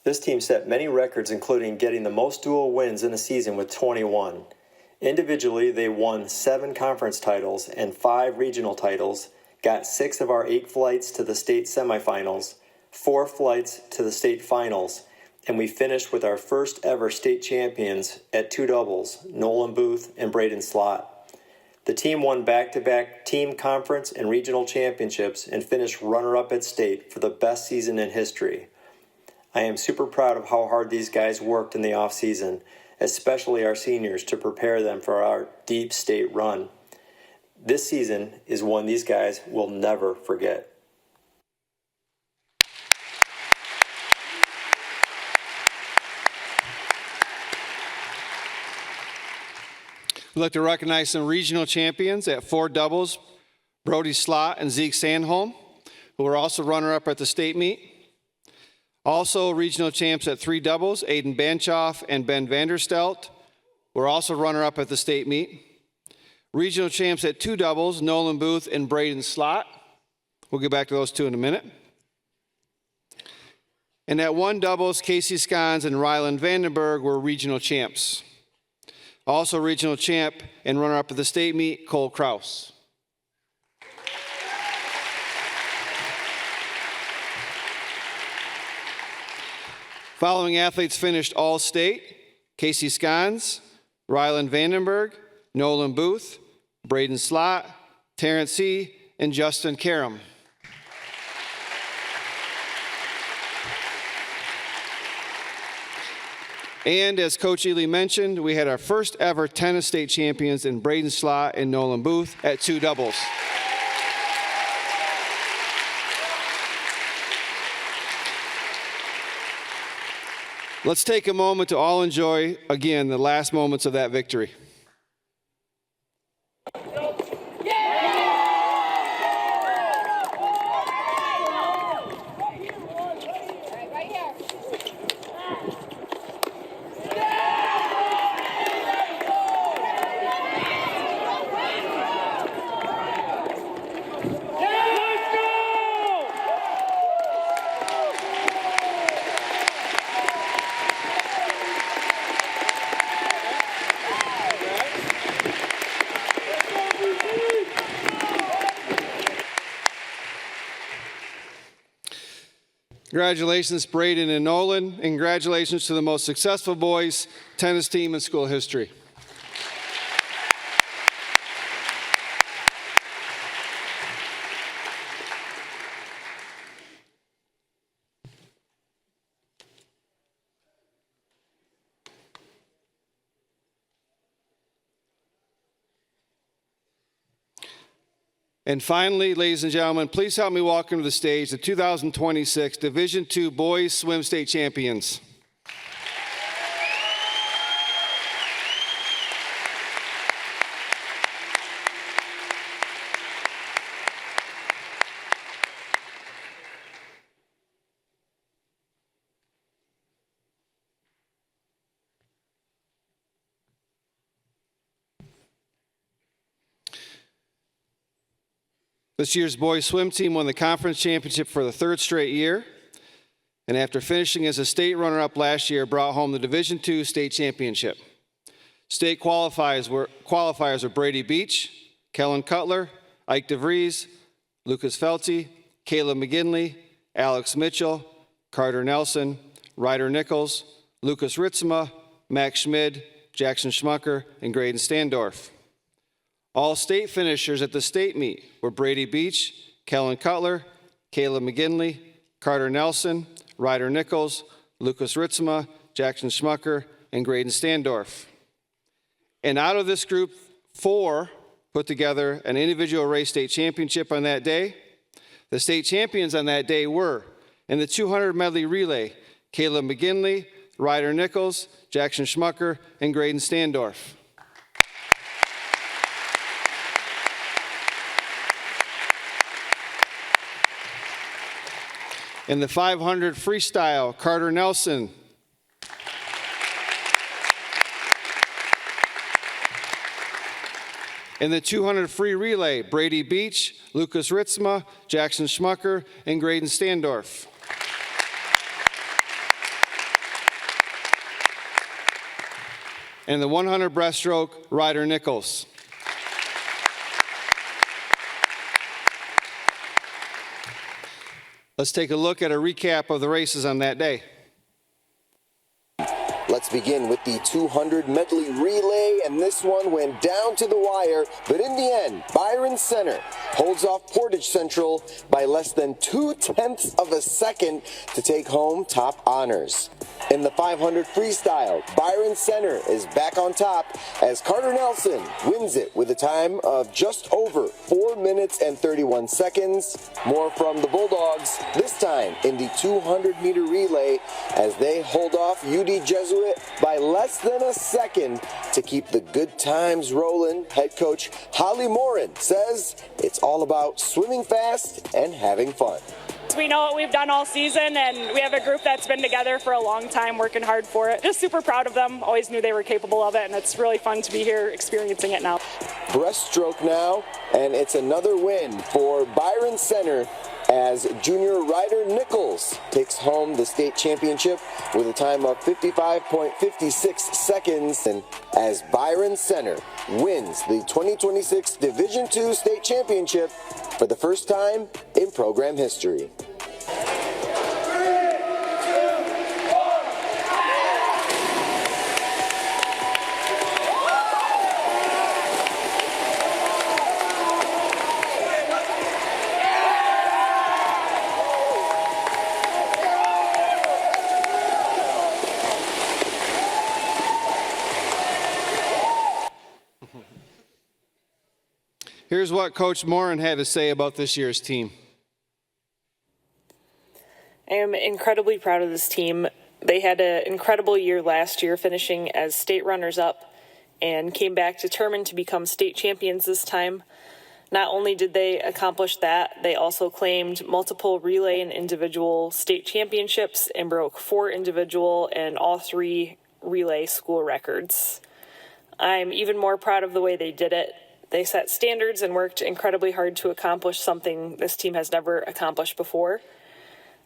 This team set many records, including getting the most dual wins in a season with 21. Individually, they won 7 conference titles and 5 regional titles, got 6 of our 8 flights to the state semifinals, 4 flights to the state finals, and we finished with our first ever state champions at 2 doubles, Nolan Booth and Braden Slott. The team won back-to-back team conference and regional championships and finished runner-up at state for the best season in history. I am super proud of how hard these guys worked in the off-season, especially our seniors, to prepare them for our deep state run. This season is one these guys will never forget. We'd like to recognize some regional champions at 4 doubles, Brody Slott and Zeke Sandholm, who were also runner-up at the state meet. Also regional champs at 3 doubles, Aiden Banchoff and Ben Vanderstelt, were also runner-up at the state meet. Regional champs at 2 doubles, Nolan Booth and Braden Slott. We'll get back to those 2 in a minute. And at 1 doubles, Casey Scons and Ryland Vandenberg were regional champs. Also regional champ and runner-up at the state meet, Cole Kraus. Following athletes finished all state, Casey Scons, Ryland Vandenberg, Nolan Booth, Braden Slott, Terrence C., and Justin Karam. And as Coach Ely mentioned, we had our first ever tennis state champions in Braden Slott and Nolan Booth at 2 doubles. Let's take a moment to all enjoy, again, the last moments of that victory. Congratulations, Braden and Nolan, and congratulations to the most successful boys tennis team in school history. And finally, ladies and gentlemen, please help me welcome to the stage the 2026 Division II Boys Swim State Champions. This year's boys swim team won the conference championship for the third straight year, and after finishing as a state runner-up last year, brought home the Division II state championship. State qualifiers were Brady Beach, Kellen Cutler, Ike DeVries, Lucas Felty, Caleb McGinley, Alex Mitchell, Carter Nelson, Ryder Nichols, Lucas Ritzema, Max Schmid, Jackson Schmucker, and Graydon Standorf. All state finishers at the state meet were Brady Beach, Kellen Cutler, Caleb McGinley, Carter Nelson, Ryder Nichols, Lucas Ritzema, Jackson Schmucker, and Graydon Standorf. And out of this group, 4 put together an individual race state championship on that day. The state champions on that day were, in the 200 medley relay, Caleb McGinley, Ryder Nichols, Jackson Schmucker, and Graydon Standorf. In the 500 freestyle, Carter Nelson. In the 200 free relay, Brady Beach, Lucas Ritzema, Jackson Schmucker, and Graydon Standorf. And the 100 breaststroke, Ryder Nichols. Let's take a look at a recap of the races on that day. Let's begin with the 200 medley relay, and this one went down to the wire, but in the end, Byron Center holds off Portage Central by less than 0.2 of a second to take home top honors. In the 500 freestyle, Byron Center is back on top as Carter Nelson wins it with a time of just over 4 minutes and 31 seconds. More from the Bulldogs, this time in the 200-meter relay as they hold off UD Jesuit by less than a second to keep the good times rolling. Head coach Holly Morin says it's all about swimming fast and having fun. We know what we've done all season, and we have a group that's been together for a long time, working hard for it. Just super proud of them. Always knew they were capable of it, and it's really fun to be here experiencing it now. Breaststroke now, and it's another win for Byron Center as junior Ryder Nichols takes home the state championship with a time of 55.56 seconds, and as Byron Center wins the 2026 Division II state championship for the first time in program history. Here's what Coach Morin had to say about this year's team. I am incredibly proud of this team. They had an incredible year last year, finishing as state runners-up, and came back determined to become state champions this time. Not only did they accomplish that, they also claimed multiple relay and individual state championships and broke 4 individual and all 3 relay school records. I'm even more proud of the way they did it. They set standards and worked incredibly hard to accomplish something this team has never accomplished before.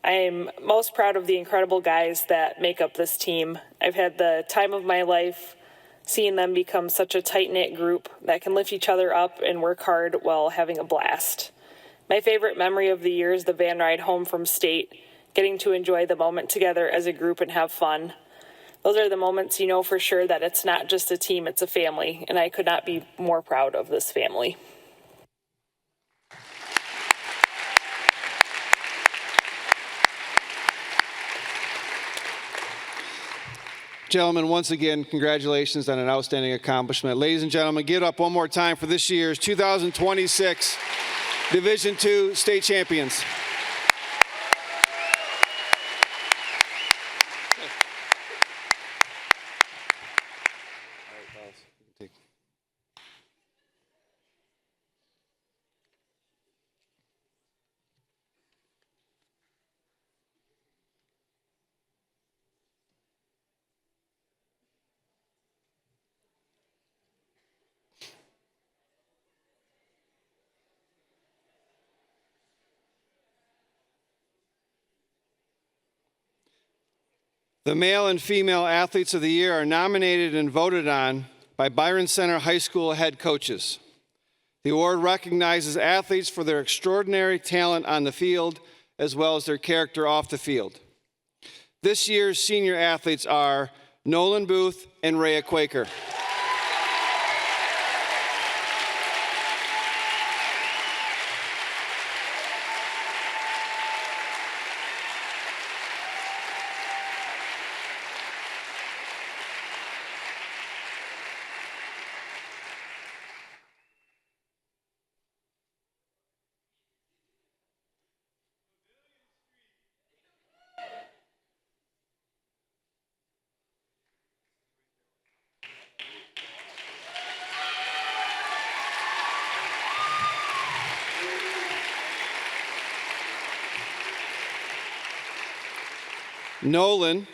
I am most proud of the incredible guys that make up this team. I've had the time of my life seeing them become such a tight-knit group that can lift each other up and work hard while having a blast. My favorite memory of the year is the van ride home from state getting to enjoy the moment together as a group and have fun. Those are the moments you know for sure that it's not just a team, it's a family, and I could not be more proud of this family. Gentlemen, once again, congratulations on an outstanding accomplishment. Ladies and gentlemen, give it up one more time for this year's 2026 Division II state champions. The male and female athletes of the year are nominated and voted on by Byron Center High School head coaches. The award recognizes athletes for their extraordinary talent on the field as well as their character off the field. This year's senior athletes are Nolan Booth and Rhea Quaker. Nolan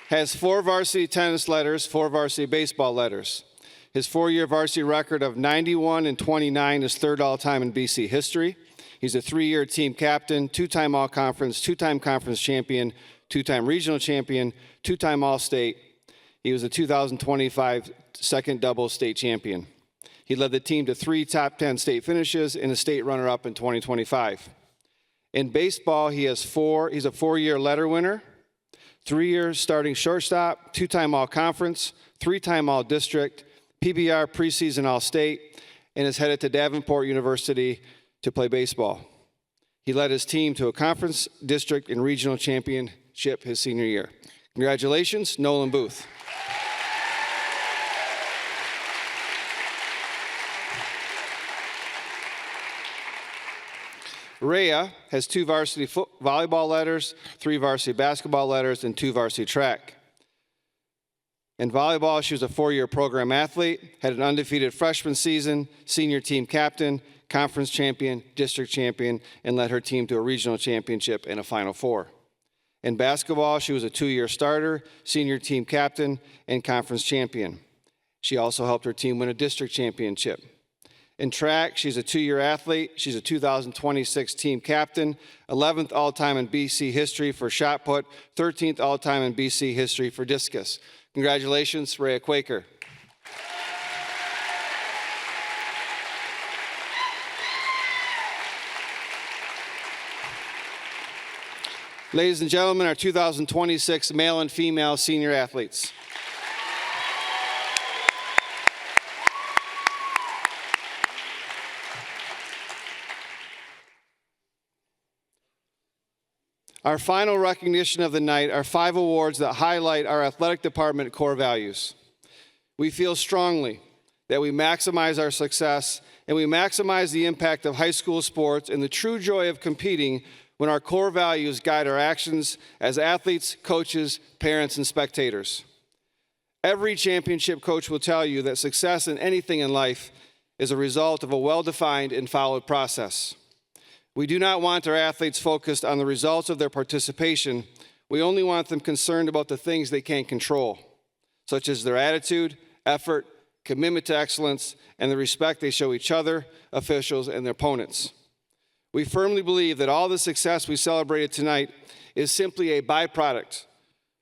has 4 varsity tennis letters, 4 varsity baseball letters. His 4-year varsity record of 91 and 29 is 3rd all-time in BC history. He's a 3-year team captain, 2-time all-conference, 2-time conference champion, 2-time regional champion, 2-time all-state. He was the 2025 second double state champion. He led the team to 3 top 10 state finishes and a state runner-up in 2025. In baseball, he's a 4-year letter winner, 3-year starting shortstop, 2-time all-conference, 3-time all-district, PBR preseason all-state, and is headed to Davenport University to play baseball. He led his team to a conference, district, and regional championship his senior year. Congratulations, Nolan Booth. Rhea has 2 varsity volleyball letters, 3 varsity basketball letters, and 2 varsity track. In volleyball, she was a 4-year program athlete, had an undefeated freshman season, senior team captain, conference champion, district champion, and led her team to a regional championship and a Final Four. In basketball, she was a 2-year starter, senior team captain, and conference champion. She also helped her team win a district championship. In track, she's a 2-year athlete. She's a 2026 team captain, 11th all-time in BC history for shot put, 13th all-time in BC history for discus. Congratulations, Rhea Quaker. Ladies and gentlemen, our 2026 male and female senior athletes. Our final recognition of the night are 5 awards that highlight our athletic department core values. We feel strongly that we maximize our success and we maximize the impact of high school sports and the true joy of competing when our core values guide our actions as athletes, coaches, parents, and spectators. Every championship coach will tell you that success in anything in life is a result of a well-defined and followed process. We do not want our athletes focused on the results of their participation. We only want them concerned about the things they can't control, such as their attitude, effort, commitment to excellence, and the respect they show each other, officials, and their opponents. We firmly believe that all the success we celebrated tonight is simply a byproduct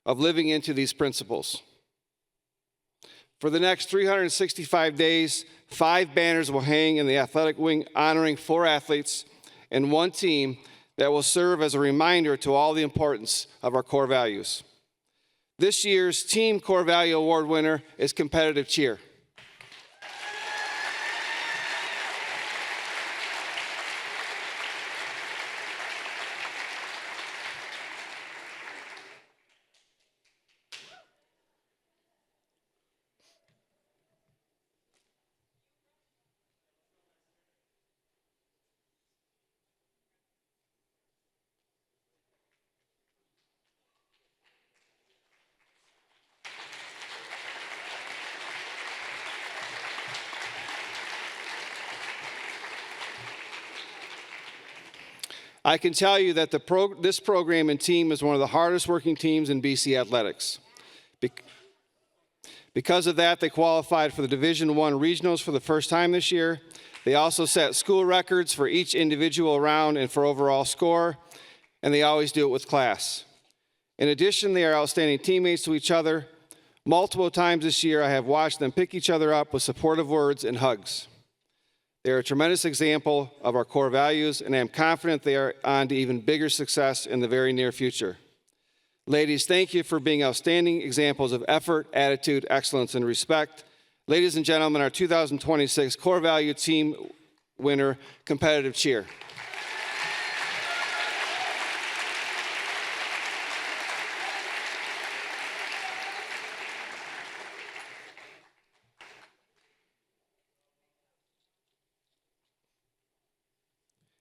of living into these principles. For the next 365 days, 5 banners will hang in the athletic wing honoring 4 athletes and 1 team that will serve as a reminder to all the importance of our core values. This year's Team Core Value Award winner is Competitive Cheer. I can tell you that this program and team is one of the hardest working teams in BC athletics. Because of that, they qualified for the Division I regionals for the first time this year. They also set school records for each individual round and for overall score, and they always do it with class. In addition, they are outstanding teammates to each other. Multiple times this year, I have watched them pick each other up with supportive words and hugs. They are a tremendous example of our core values, and I am confident they are on to even bigger success in the very near future. Ladies, thank you for being outstanding examples of effort, attitude, excellence, and respect. Ladies and gentlemen, our 2026 Core Value Team winner, Competitive Cheer.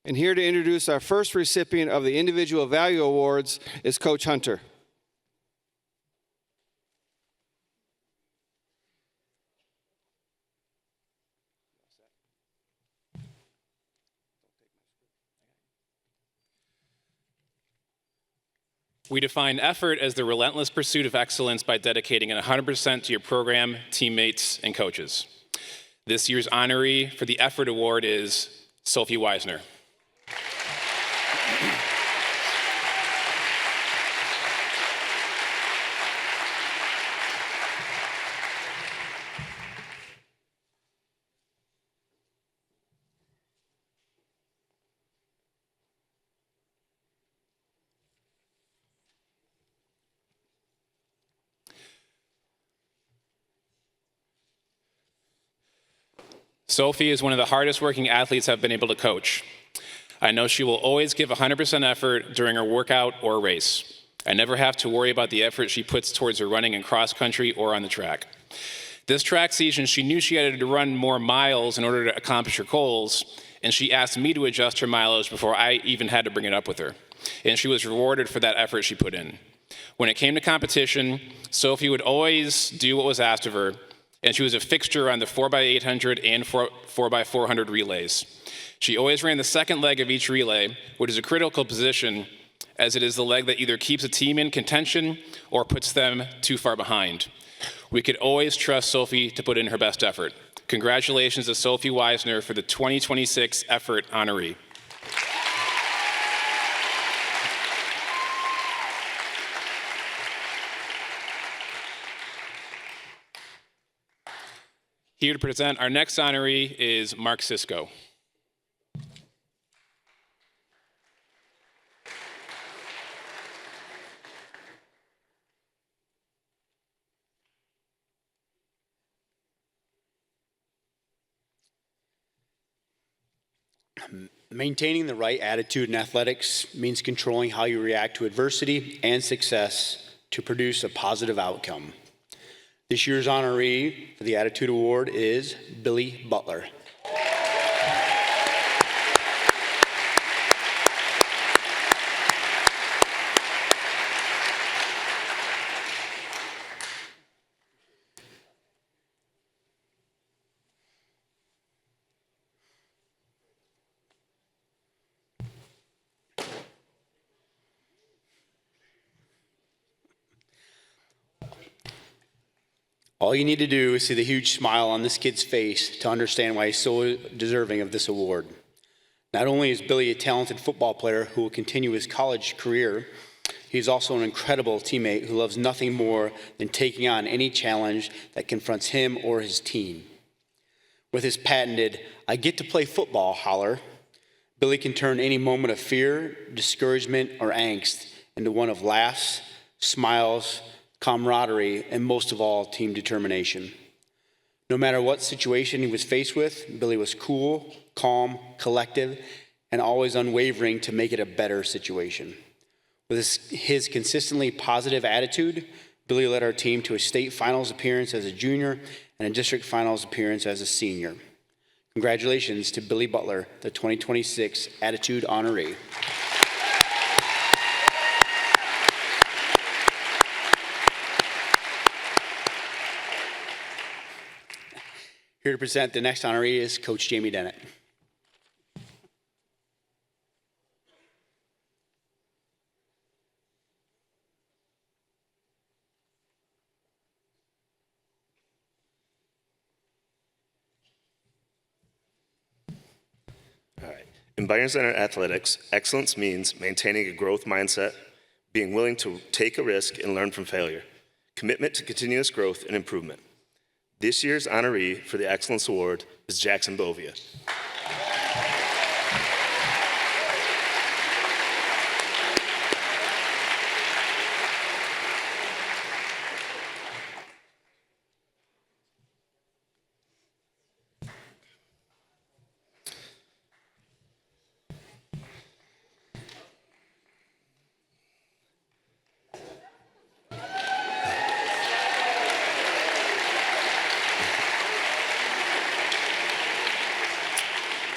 And here to introduce our first recipient of the Individual Value Awards is Coach Hunter. We define effort as the relentless pursuit of excellence by dedicating it 100% to your program, teammates, and coaches. This year's honoree for the Effort Award is Sophie Weisner. Sophie is one of the hardest working athletes I've been able to coach. I know she will always give 100% effort during her workout or race. I never have to worry about the effort she puts towards her running in cross country or on the track. This track season, she knew she had to run more miles in order to accomplish her goals, and she asked me to adjust her mileage before I even had to bring it up with her. And she was rewarded for that effort she put in. When it came to competition, Sophie would always do what was asked of her, and she was a fixture on the 4x800 and 4x400 relays. She always ran the second leg of each relay, which is a critical position as it is the leg that either keeps a team in contention or puts them too far behind. We could always trust Sophie to put in her best effort. Congratulations to Sophie Weisner for the 2026 Effort honoree. Here to present our next honoree is Mark Sisko. Maintaining the right attitude in athletics means controlling how you react to adversity and success to produce a positive outcome. This year's honoree for the Attitude Award is Billy Butler. All you need to do is see the huge smile on this kid's face to understand why he's so deserving of this award. Not only is Billy a talented football player who will continue his college career, he's also an incredible teammate who loves nothing more than taking on any challenge that confronts him or his team. With his patented, "I get to play football" holler, Billy can turn any moment of fear, discouragement, or angst into one of laughs, smiles, camaraderie, and most of all, team determination. No matter what situation he was faced with, Billy was cool, calm, collective, and always unwavering to make it a better situation. With his consistently positive attitude, Billy led our team to a state finals appearance as a junior and a district finals appearance as a senior. Congratulations to Billy Butler, the 2026 Attitude Honoree. Here to present the next honoree is Coach Jamie Dennett. All right. In Byron Center Athletics, excellence means maintaining a growth mindset, being willing to take a risk and learn from failure, commitment to continuous growth and improvement. This year's honoree for the Excellence Award is Jackson Bovia.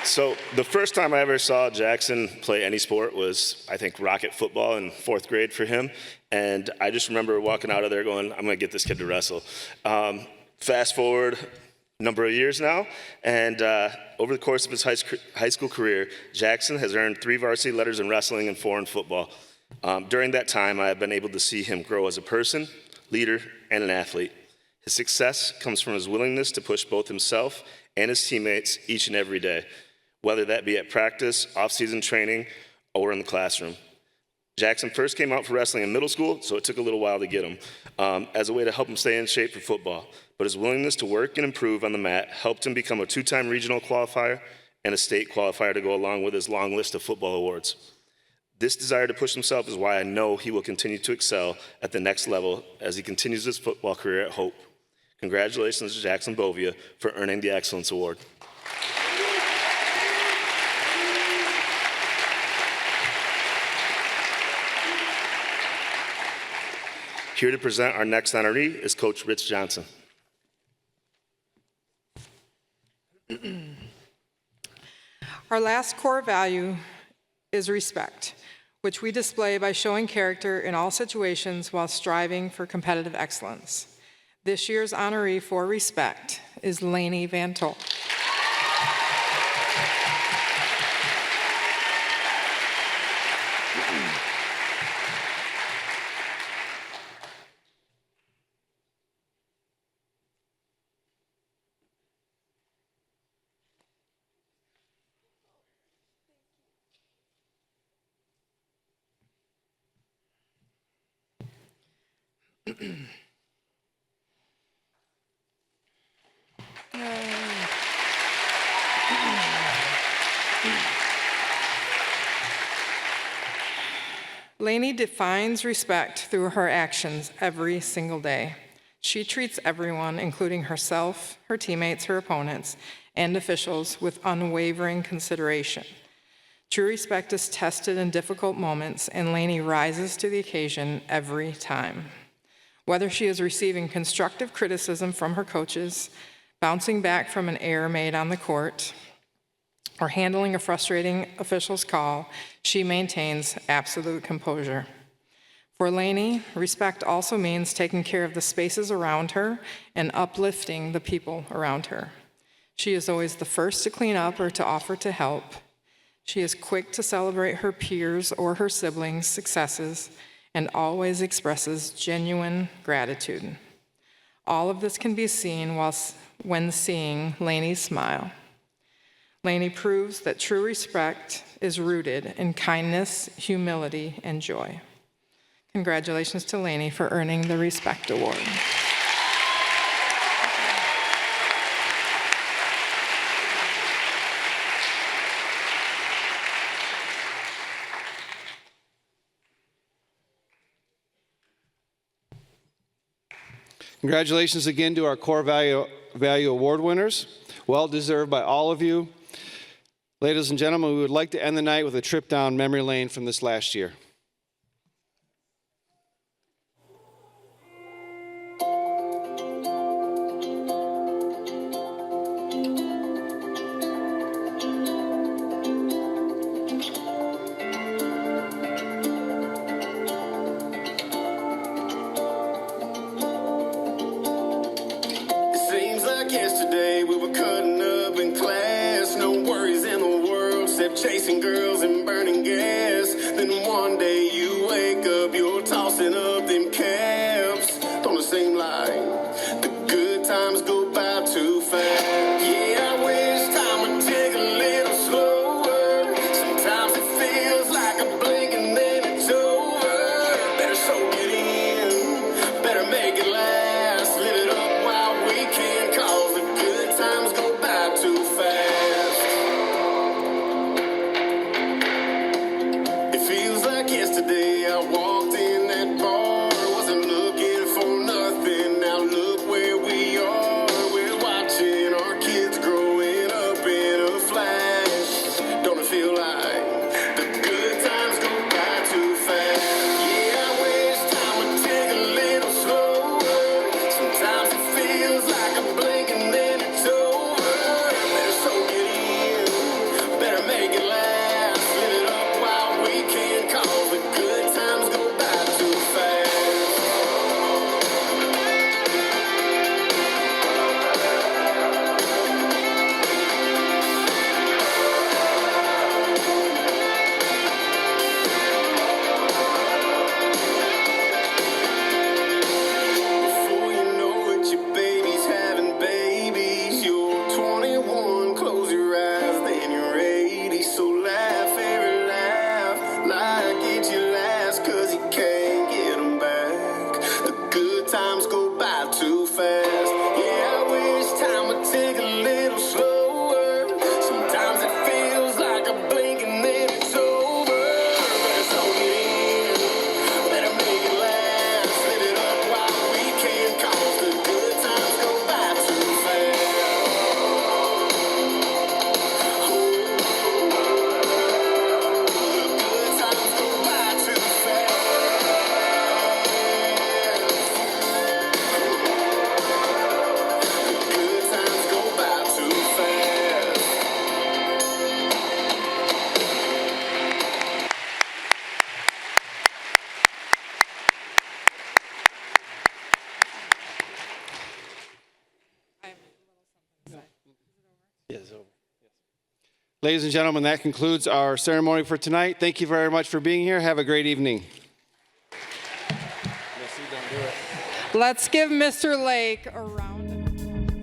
So the first time I ever saw Jackson play any sport was, I think, rocket football in 4th grade for him. And I just remember walking out of there going, I'm going to get this kid to wrestle. Fast forward a number of years now, and over the course of his high school career, Jackson has earned 3 varsity letters in wrestling and 4 in football. During that time, I have been able to see him grow as a person, leader, and an athlete. His success comes from his willingness to push both himself and his teammates each and every day, whether that be at practice, off-season training, or in the classroom. Jackson first came out for wrestling in middle school, so it took a little while to get him, as a way to help him stay in shape for football. But his willingness to work and improve on the mat helped him become a 2-time regional qualifier and a state qualifier to go along with his long list of football awards. This desire to push himself is why I know he will continue to excel at the next level as he continues his football career at Hope. Congratulations to Jackson Bovia for earning the Excellence Award. Here to present our next honoree is Coach Rich Johnson. Our last core value is respect, which we display by showing character in all situations while striving for competitive excellence. This year's honoree for respect is Lainey Vantel. Lainey defines respect through her actions every single day. She treats everyone, including herself, her teammates, her opponents, and officials, with unwavering consideration. True respect is tested in difficult moments, and Lainey rises to the occasion every time. Whether she is receiving constructive criticism from her coaches, bouncing back from an error made on the court, or handling a frustrating official's call, she maintains absolute composure. For Lainey, respect also means taking care of the spaces around her and uplifting the people around her. She is always the first to clean up or to offer to help. She is quick to celebrate her peers or her siblings' successes and always expresses genuine gratitude. All of this can be seen when seeing Lainey's smile. Lainey proves that true respect is rooted in kindness, humility, and joy. Congratulations to Lainey for earning the Respect Award. Congratulations again to our Core Value Award winners. Well deserved by all of you. Ladies and gentlemen, we would like to end the night with a trip down memory lane from this last year. Chasing girls and burning gas. Then one day you wake up, you're tossing up them cabs. Don't it seem like the good times go by too fast? Yeah, I wish time would take a little slower. Sometimes it feels like a blink and then it's over. Better soak it in, better make it last. Live it up while we can, cause the good times go by too fast. Yesterday I walked in that bar, wasn't looking for nothing. Now look where we are. We're watching our kids growing up in a flash. Don't it feel like the good times go by too fast? Yeah, I wish time would take a little slower. Sometimes it feels like a blink and then it's over. Better soak it in, better make it last. Live it up while we can, cause the good times go by too fast. Before you know it, your baby's having babies. You're 21, close your eyes, then you're 80. So laugh every laugh like it's your last, cause you can't get them back. The good times go by too fast. Yeah, I wish time would take a little slower. Sometimes it feels like a blink and then it's over. Better soak it in, better make it last. Live it up while we can, cause the good times go by too fast. Good times go by too fast. Good times go by too fast. Ladies and gentlemen, that concludes our ceremony for tonight. Thank you very much for being here. Have a great evening. Let's give Mr. Lake a round of applause.